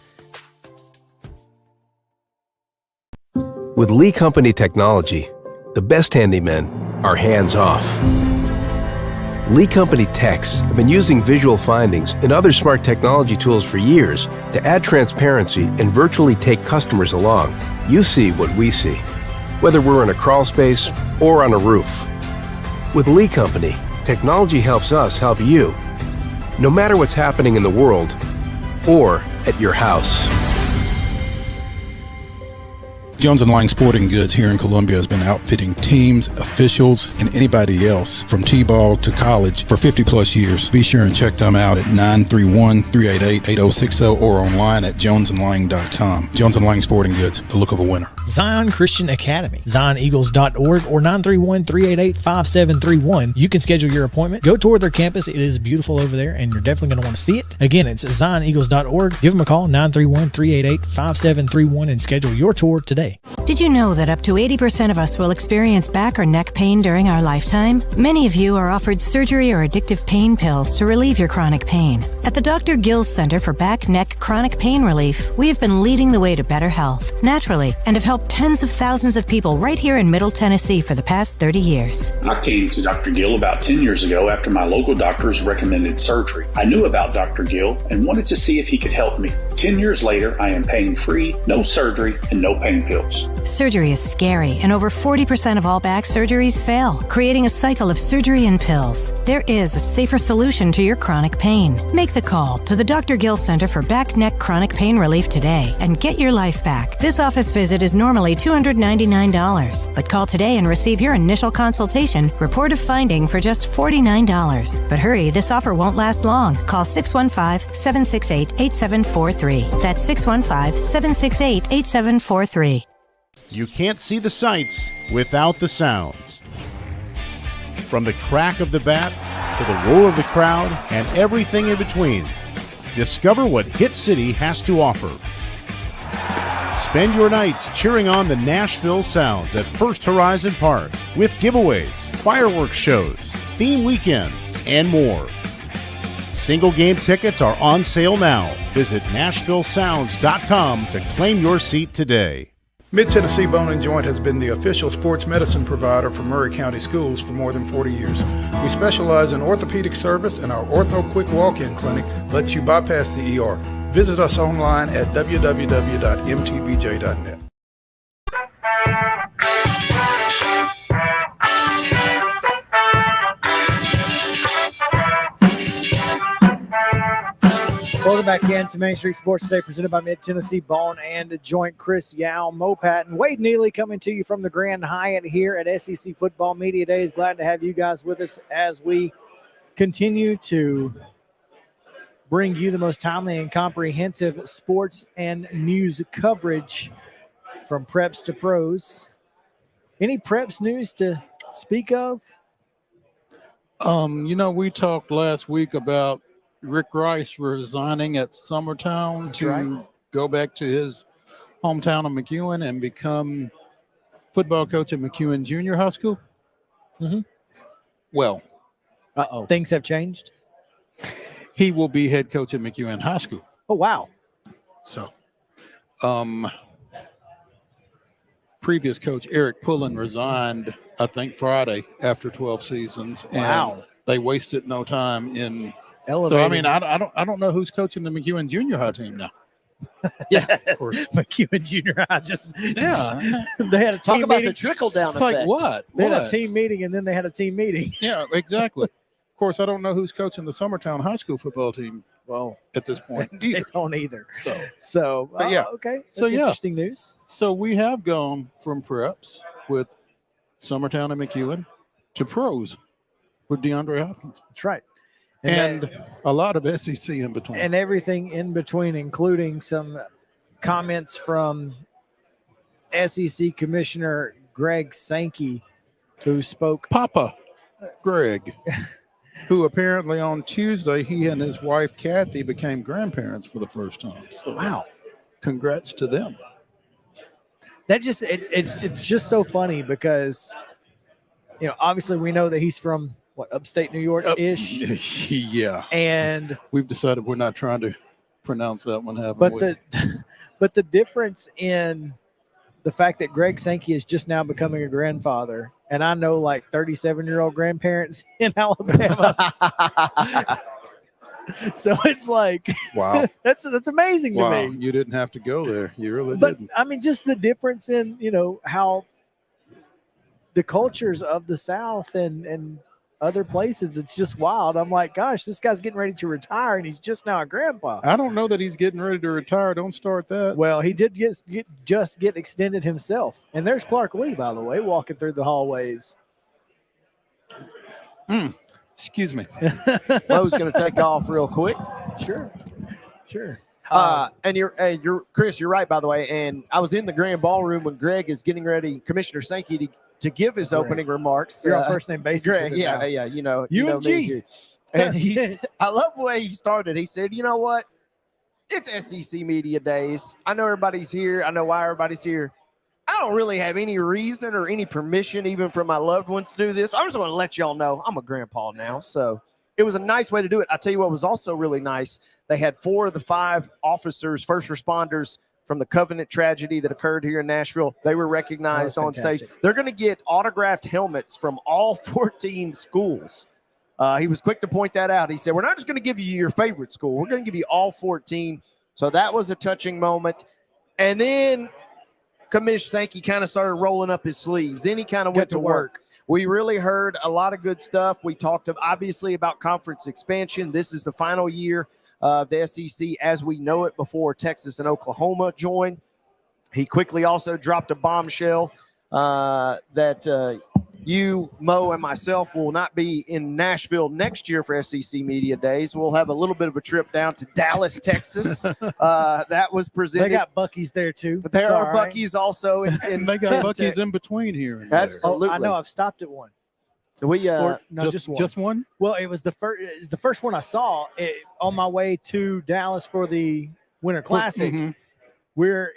With Lee Company technology, the best handymen are hands-off. Lee Company techs have been using visual findings and other smart technology tools for years to add transparency and virtually take customers along. You see what we see, whether we're in a crawl space or on a roof. With Lee Company, technology helps us help you, no matter what's happening in the world or at your house. Jones & Lang Sporting Goods here in Columbia has been outfitting teams, officials, and anybody else from T-ball to college for 50-plus years. Be sure and check them out at 931-388-8060 or online at jonesandlang.com. Jones & Lang Sporting Goods, the look of a winner. Zion Christian Academy, zioneagles.org or 931-388-5731. You can schedule your appointment. Go tour their campus. It is beautiful over there, and you're definitely going to want to see it. Again, it's zioneagles.org. Give them a call, 931-388-5731, and schedule your tour today. Did you know that up to 80% of us will experience back or neck pain during our lifetime? Many of you are offered surgery or addictive pain pills to relieve your chronic pain. At the Dr. Gill's Center for Back, Neck, Chronic Pain Relief, we have been leading the way to better health, naturally, and have helped tens of thousands of people right here in Middle Tennessee for the past 30 years. I came to Dr. Gill about 10 years ago after my local doctors recommended surgery. I knew about Dr. Gill and wanted to see if he could help me. 10 years later, I am pain-free, no surgery, and no pain pills. Surgery is scary, and over 40% of all back surgeries fail, creating a cycle of surgery and pills. There is a safer solution to your chronic pain. Make the call to the Dr. Gill Center for Back Neck Chronic Pain Relief today and get your life back. This office visit is normally $299, but call today and receive your initial consultation, report of finding for just $49. But hurry, this offer won't last long. Call 615-768-8743. That's 615-768-8743. You can't see the sights without the sounds. From the crack of the bat to the roar of the crowd and everything in between, discover what Hit City has to offer. Spend your nights cheering on the Nashville Sounds at First Horizon Park with giveaways, fireworks shows, theme weekends, and more. Single game tickets are on sale now. Visit NashvilleSounds.com to claim your seat today. Mid-Tennessee Bone and Joint has been the official sports medicine provider for Murray County Schools for more than 40 years. We specialize in orthopedic service, and our Ortho Quick Walk-In Clinic lets you bypass the ER. Visit us online at www.mtbj.net. Welcome back into Main Street Sports today, presented by Mid-Tennessee Bone and Joint. Chris Yao, Mo Patton, Wade Neely coming to you from the Grand Hyatt here at SEC Football Media Days. Glad to have you guys with us as we continue to bring you the most timely and comprehensive sports and news coverage from preps to pros. Any preps news to speak of? We talked last week about Rick Rice resigning at Summertown to go back to his hometown of McEwen and become football coach at McEwen Junior High School. Mm-hmm. Well, things have changed. He will be head coach at McEwen High School. Oh, wow. So, previous coach Eric Pullen resigned, I think, Friday after 12 seasons. Wow. And they wasted no time in elevating. So, I mean, I don't know who's coaching the McEwen Junior High team now. Yeah, of course. McEwen Junior High they had a team Talk about meeting. the trickle-down It's like, effect. what? They had a team meeting, and then they had a team meeting. Yeah, exactly. Of course, I don't know who's coaching the Summertown High School football team. Well, at this point, they don't either. So yeah, okay. So That's yeah, interesting news. So we have gone from preps with Summertown and McEwen to pros with DeAndre Hopkins. That's right. And a lot of SEC in between. And everything in between, including some comments from SEC Commissioner Greg Sankey, who spoke. Papa Greg, who apparently on Tuesday, he and his wife Kathy became grandparents for the first time. So wow. Congrats to them. That just it's just so funny because obviously we know that he's from upstate New York ish. Yeah. And we've decided we're not trying to pronounce that one, haven't but we? But the difference in the fact that Greg Sankey is just now becoming a grandfather, and I know like 37-year-old grandparents in Alabama. So it's like, wow, that's amazing to me. You didn't have to go there. You really But didn't. I mean, just the difference in how the cultures of the South and other places, it's just wild. I'm like, gosh, this guy's getting ready to retire, and he's just now a grandpa. I don't know that he's getting ready to retire. Don't start that. Well, he did just get extended himself. And there's Clark Lee, by the way, walking through the hallways. Excuse me. Lowe's going to take off real quick. Sure. And you're Chris, you're right, by the way. And I was in the grand ballroom when Greg is getting ready, Commissioner Sankey, to give his opening remarks. You're on first name basis. Greg, with him now. yeah, you know UNG. me here. And I love the way he started. He said, you know what? It's SEC Media Days. I know everybody's here. I know why everybody's here. I don't really have any reason or any permission, even from my loved ones, to do this. I just want to let y'all know I'm a grandpa now. So it was a nice way to do it. I'll tell you what was also really nice. They had 4 of the 5 officers, first responders from the Covenant tragedy that occurred here in Nashville. They were recognized on stage. They're going to get autographed helmets from all 14 schools. He was quick to point that out. He said, we're not just going to give you your favorite school. We're going to give you all 14. So that was a touching moment. And then Commissioner Sankey kind of started rolling up his sleeves. Then he kind of went to work. We really heard a lot of good stuff. We talked obviously about conference expansion. This is the final year of the SEC as we know it before Texas and Oklahoma join. He quickly also dropped a bombshell that you, Mo, and myself will not be in Nashville next year for SEC Media Days. We'll have a little bit of a trip down to Dallas, Texas. That was presented. They got Buc-ee's there too. But there are Buc-ee's also. And they got Buc-ee's in between here. And absolutely. Oh, I know. I've stopped at one. We no, just one. Well, it was the first one I saw on my way to Dallas for the Winter Classic. Mm-hmm. We're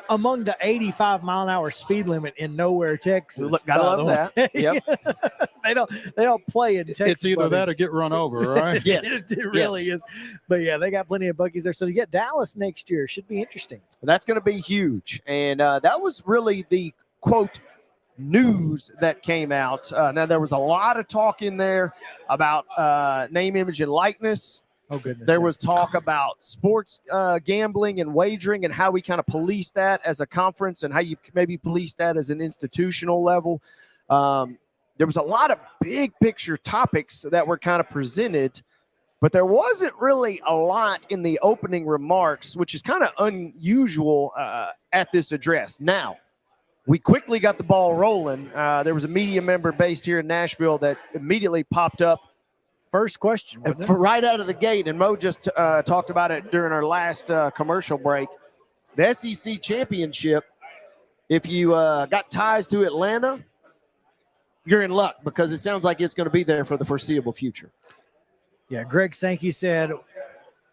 among the 85-mile-an-hour speed limit in Nowhere, Texas. Gotta love that. Yep. they don't play in Texas. It's either that or get run over, right? Yes, it really is. But yeah, they got plenty of Buc-ee's there. So you get Dallas next year. Should be interesting. That's going to be huge. And that was really the quote news that came out. Now there was a lot of talk in there about name, image, and likeness. Oh, goodness. There was talk about sports gambling and wagering and how we kind of police that as a conference and how you maybe police that as an institutional level. There was a lot of big picture topics that were kind of presented, but there wasn't really a lot in the opening remarks, which is kind of unusual at this address. Now, we quickly got the ball rolling. There was a media member based here in Nashville that immediately popped up. First question, right out of the gate, and Mo just talked about it during our last commercial break. The SEC championship, if you got ties to Atlanta, you're in luck because it sounds like it's going to be there for the foreseeable future. Yeah, Greg Sankey said,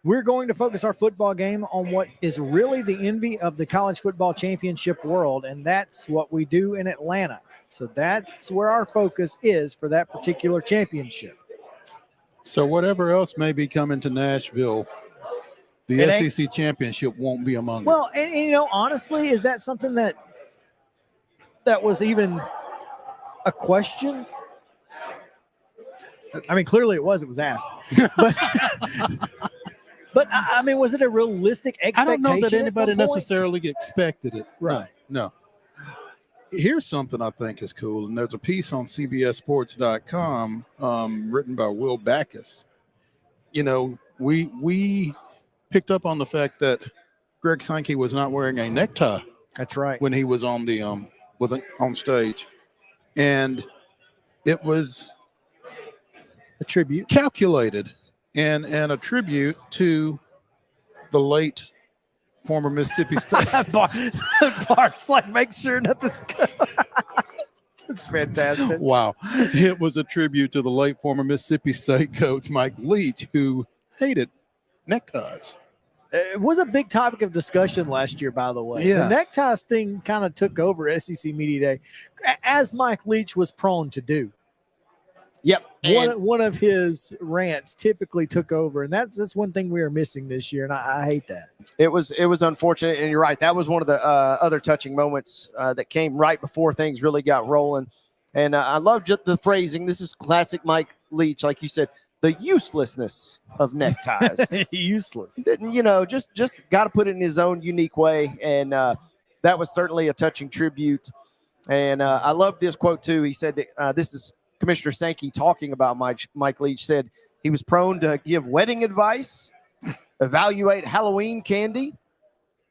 we're going to focus our football game on what is really the envy of the college football championship world, and that's what we do in Atlanta. So that's where our focus is for that particular championship. So whatever else may be coming to Nashville, the SEC championship won't be among them. Well, and honestly, is that something that was even a question? I mean, clearly it was asked. But I mean, was it a realistic expectation? I don't know that anybody necessarily expected it. Right. No. Here's something I think is cool, and there's a piece on CBSSports.com written by Will Backus. We picked up on the fact that Greg Sankey was not wearing a necktie. That's right. When he was on the on stage, and it was a tribute, calculated, and a tribute to the late former Mississippi State. Barks like make sure nothing's good. It's fantastic. Wow. It was a tribute to the late former Mississippi State coach Mike Leach, who hated neckties. It was a big topic of discussion last year, by the way. Yeah. The neckties thing kind of took over SEC Media Day, as Mike Leach was prone to do. Yep. One of his rants typically took over, and that's one thing we are missing this year, and I hate that. It was unfortunate, and you're right. That was one of the other touching moments that came right before things really got rolling. And I love just the phrasing. This is classic Mike Leach, like you said, the uselessness of neckties. Useless. Just got to put it in his own unique way, and that was certainly a touching tribute. And I love this quote, too. He said that this is Commissioner Sankey talking about Mike Leach, said he was prone to give wedding advice, evaluate Halloween candy,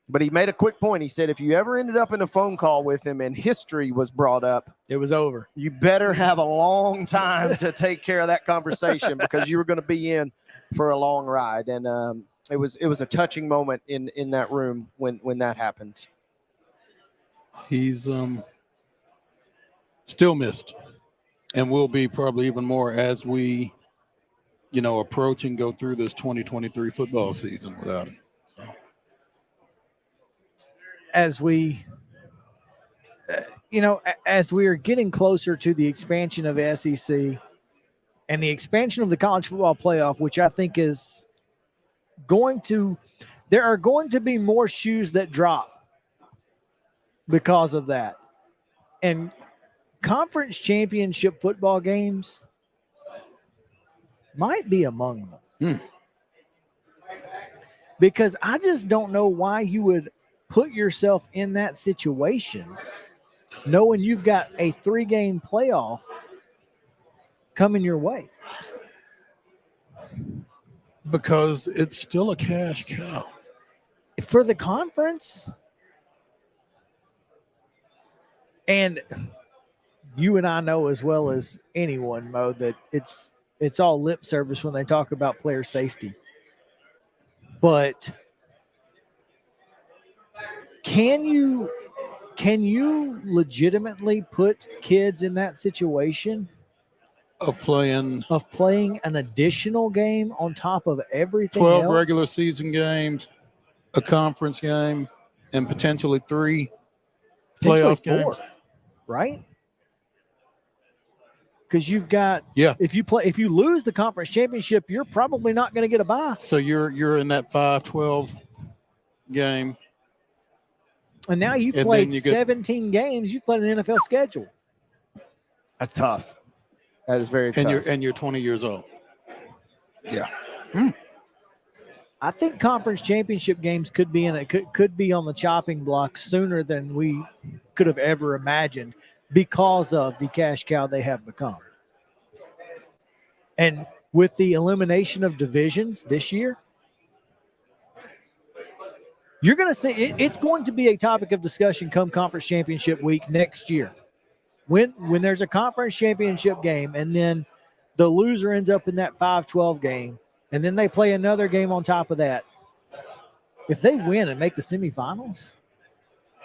but he made a quick point. He said if you ever ended up in a phone call with him and history was brought up, it was over. You better have a long time to take care of that conversation because you were going to be in for a long ride. And it was a touching moment in that room when that happened. He's still missed. And will be probably even more as we, approach and go through this 2023 football season without him. So. As we, as we are getting closer to the expansion of SEC and the expansion of the college football playoff, which I think is there are going to be more shoes that drop because of that. And conference championship football games might be among them. Because I just don't know why you would put yourself in that situation knowing you've got a 3-game playoff coming your way? Because it's still a cash cow. For the conference. And you and I know as well as anyone, Mo, that it's all lip service when they talk about player safety. But can you legitimately put kids in that situation of playing an additional game on top of everything 12 else? regular season games, a conference game, and potentially 3 playoff games, right? Because you've got if you lose the conference championship, you're probably not going to get a bye. So you're in that 5-12 game. And now you've And played then you get- 17 games. You've played an NFL schedule. That's tough. That is very tough. And you're 20 years old. Yeah. I think conference championship games could be could be on the chopping block sooner than we could have ever imagined because of the cash cow they have become. And with the elimination of divisions this year, you're going to see it's going to be a topic of discussion come conference championship week next year. When there's a conference championship game and then the loser ends up in that 5-12 game and then they play another game on top of that, if they win and make the semifinals,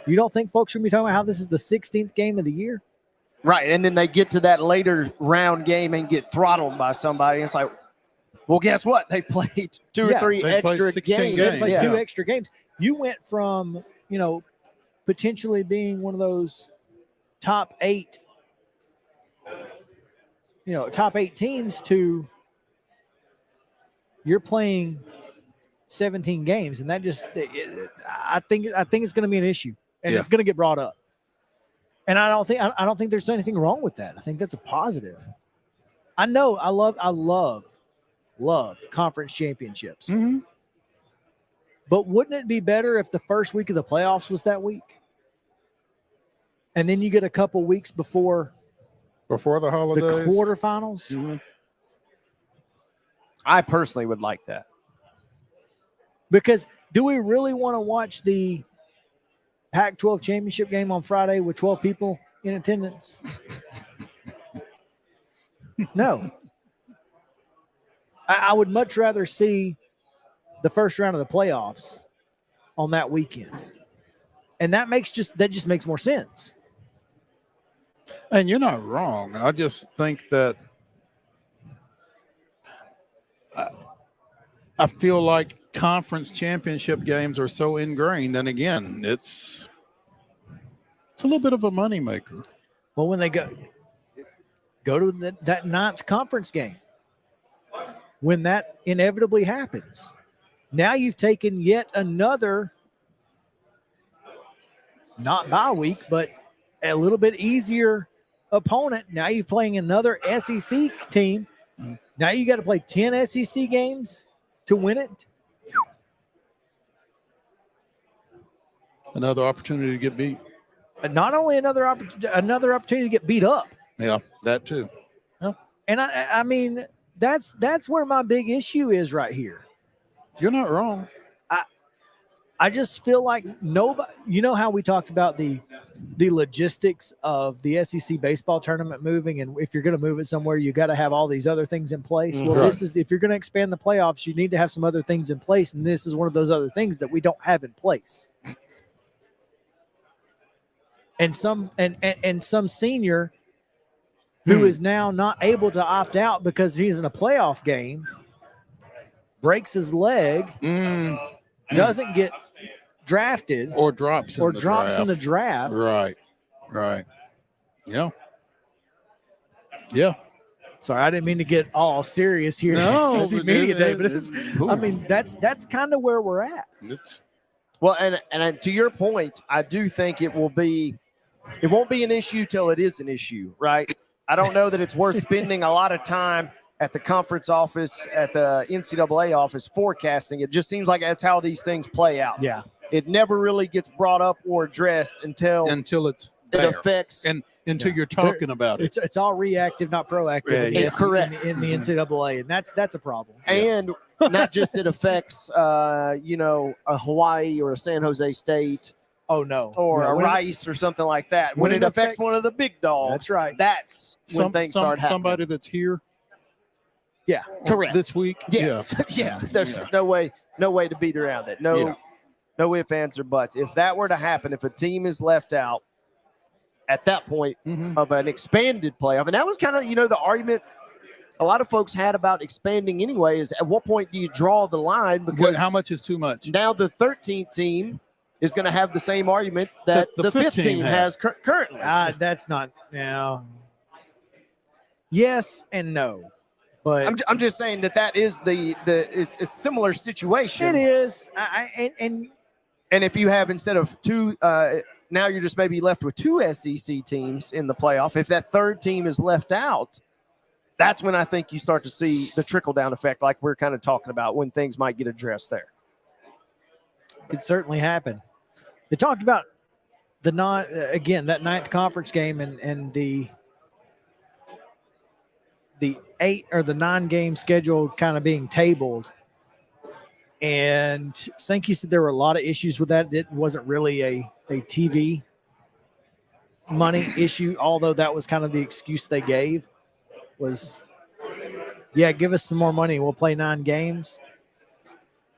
you don't think folks are going to be talking about how this is the 16th game of the year? Right, and then they get to that later round game and get throttled by somebody. It's like, well, guess what? They played 2 or 3 extra games. They played 2 extra games. You went from, potentially being one of those top 8 teams to you're playing 17 games, and that I think it's going to be an issue, and it's going to get brought up. And I don't think there's anything wrong with that. I think that's a positive. I know I love conference championships. Mm-hmm. But wouldn't it be better if the first week of the playoffs was that week? And then you get a couple weeks before the holidays, the quarterfinals? Mm-hmm. I personally would like that. Because do we really want to watch the Pac-12 championship game on Friday with 12 people in attendance? No. I would much rather see the first round of the playoffs on that weekend. And that just makes more sense. And you're not wrong. I just think that I feel like conference championship games are so ingrained. And again, it's a little bit of a moneymaker. Well, when they go to that 9th conference game, when that inevitably happens, now you've taken yet another, not bye week, but a little bit easier opponent. Now you're playing another SEC team. Now you got to play 10 SEC games to win it. Another opportunity to get beat. Not only another opportunity to get beat up. Yeah, that too. Yeah. And I mean, that's where my big issue is right here. You're not wrong. I just feel like nobody, how we talked about the logistics of the SEC baseball tournament moving, and if you're going to move it somewhere, you got to have all these other things in place. Well, this is, if you're going to expand the playoffs, you need to have some other things in place, and this is one of those other things that we don't have in place. And some senior who is now not able to opt out because he's in a playoff game, breaks his leg, doesn't get drafted, or drops in the draft. Right. Yeah. Sorry, I didn't mean to get all serious here. No, SEC Media Day, but I mean that's kind of where we're at. Well, and to your point, I do think it won't be an issue till it is an issue, right? I don't know that it's worth spending a lot of time at the conference office, at the NCAA office forecasting. It just seems like that's how these things play out. Yeah. it never really gets brought up or addressed until it's it there. affects and until you're talking about it. It's all reactive, not proactive. Yeah, correct. In the NCAA, and that's a problem. And not just it affects, a Hawaii or a San Jose State. Oh, no. Or Yeah, a Rice or something like that. When it affects one of the big dogs. That's right. That's when things start happening. Somebody that's here. Yeah. Correct. This week. Yes. Yeah. There's no way to beat around it. No ifs, ands, or buts. If that were to happen, if a team is left out at that point of an expanded playoff, and that was kind of, the argument a lot of folks had about expanding anyway, is at what point do you draw the line? Because how much is too much? Now the 13th team is going to have the same argument that the 5th team has currently. That's not yes and no. But I'm just saying that is it's a similar situation. It is. And if you have, instead of two, now you're just maybe left with 2 SEC teams in the playoff. If that 3rd team is left out, that's when I think you start to see the trickle-down effect, like we're kind of talking about, when things might get addressed there. Could certainly happen. They talked about that 9th conference game and the 8 or the 9 game schedule kind of being tabled. And Sankey said there were a lot of issues with that. It wasn't really a TV money issue, although that was kind of the excuse they gave was, give us some more money. We'll play 9 games.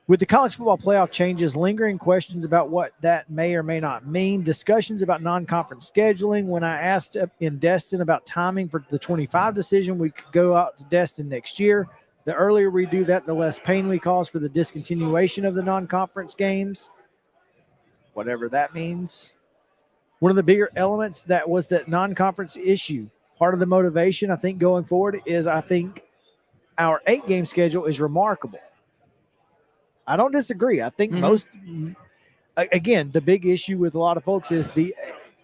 With the college football playoff changes, lingering questions about what that may or may not mean, discussions about non-conference scheduling. When I asked in Destin about timing for the 25 decision, we could go out to Destin next year. The earlier we do that, the less pain we cause for the discontinuation of the non-conference games, whatever that means. One of the bigger elements that was that non-conference issue. Part of the motivation, I think, going forward is I think our 8-game schedule is remarkable. I don't disagree. I think again, the big issue with a lot of folks is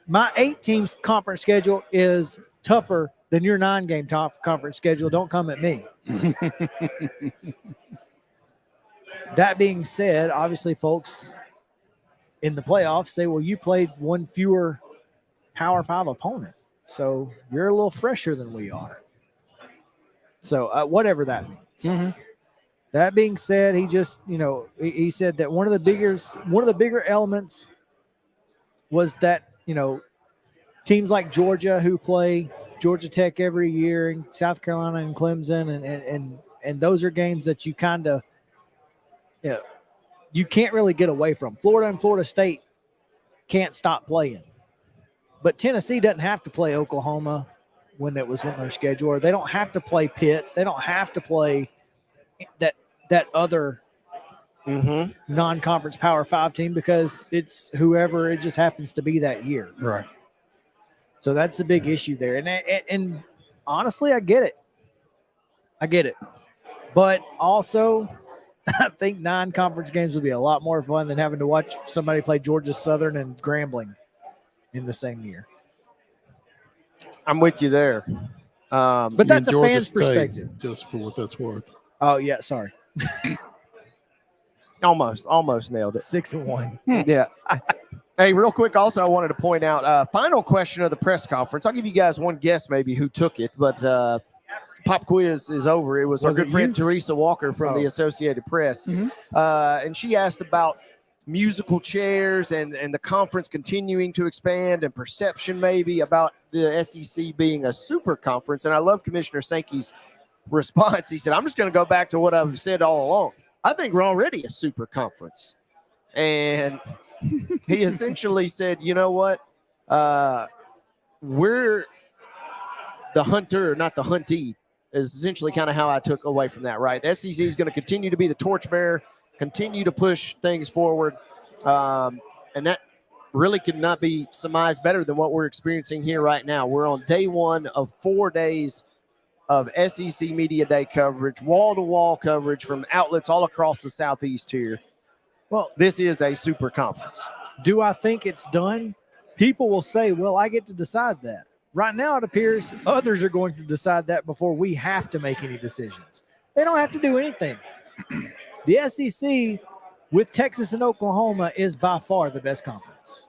my 8 teams conference schedule is tougher than your 9-game conference schedule. Don't come at me. That being said, obviously folks in the playoffs say, well, you played one fewer Power 5 opponent, so you're a little fresher than we are. So whatever that means. That being said, he just, he said that one of the bigger elements was that, teams like Georgia, who play Georgia Tech every year, and South Carolina and Clemson, and those are games that you kind of, you can't really get away from. Florida and Florida State can't stop playing, but Tennessee doesn't have to play Oklahoma when it was on their schedule, or they don't have to play Pitt. They don't have to play that other non-conference Power 5 team, because it's whoever it just happens to be that year. Right. So that's the big issue there. And honestly, I get it. But also, I think 9 conference games would be a lot more fun than having to watch somebody play Georgia Southern and Grambling in the same year. I'm with you there. But that's a fan's perspective. Just for what that's worth. Oh, yeah, sorry. Almost nailed it. 6-1. Yeah. Hey, real quick, also, I wanted to point out, final question of the press conference. I'll give you guys one guess maybe who took it, but pop quiz is over. It was our good friend Teresa Walker from the Associated Press. And she asked about musical chairs and the conference continuing to expand, and perception maybe about the SEC being a super conference. And I love Commissioner Sankey's response. He said, I'm just going to go back to what I've said all along. I think we're already a super conference. And he essentially said, you know what? We're the hunter, not the huntee, is essentially kind of how I took away from that, right? The SEC is going to continue to be the torchbearer, continue to push things forward. And that really could not be surmised better than what we're experiencing here right now. We're on day 1 of 4 days of SEC Media Day coverage, wall-to-wall coverage from outlets all across the Southeast here. Well, this is a super conference. Do I think it's done? People will say, well, I get to decide that. Right now, it appears others are going to decide that before we have to make any decisions. They don't have to do anything. The SEC with Texas and Oklahoma is by far the best conference.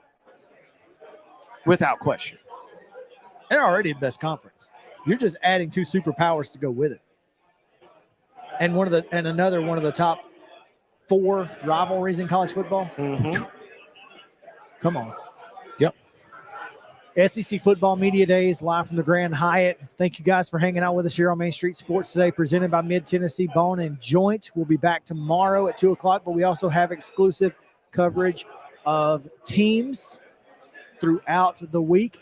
Without question. They're already the best conference. You're just adding 2 superpowers to go with it. And another one of the top 4 rivalries in college football. Mm-hmm. Come on. Yep. SEC Football Media Days live from the Grand Hyatt. Thank you guys for hanging out with us here on Main Street Sports today, presented by Mid-Tennessee Bone and Joint. We'll be back tomorrow at 2 o'clock, but we also have exclusive coverage of teams throughout the week,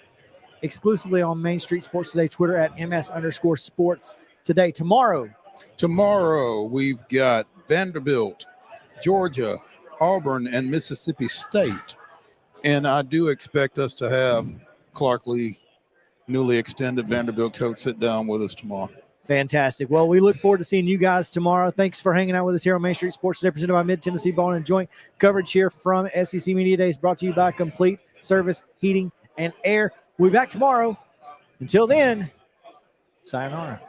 exclusively on Main Street Sports Today, Twitter at @MS_sports today. Tomorrow, we've got Vanderbilt, Georgia, Auburn, and Mississippi State. And I do expect us to have Clark Lee, newly extended Vanderbilt coach, sit down with us tomorrow. Fantastic. Well, we look forward to seeing you guys tomorrow. Thanks for hanging out with us here on Main Street Sports Today, presented by Mid-Tennessee Bone and Joint. Coverage here from SEC Media Days brought to you by Complete Service Heating and Air. We'll be back tomorrow. Until then, sayonara.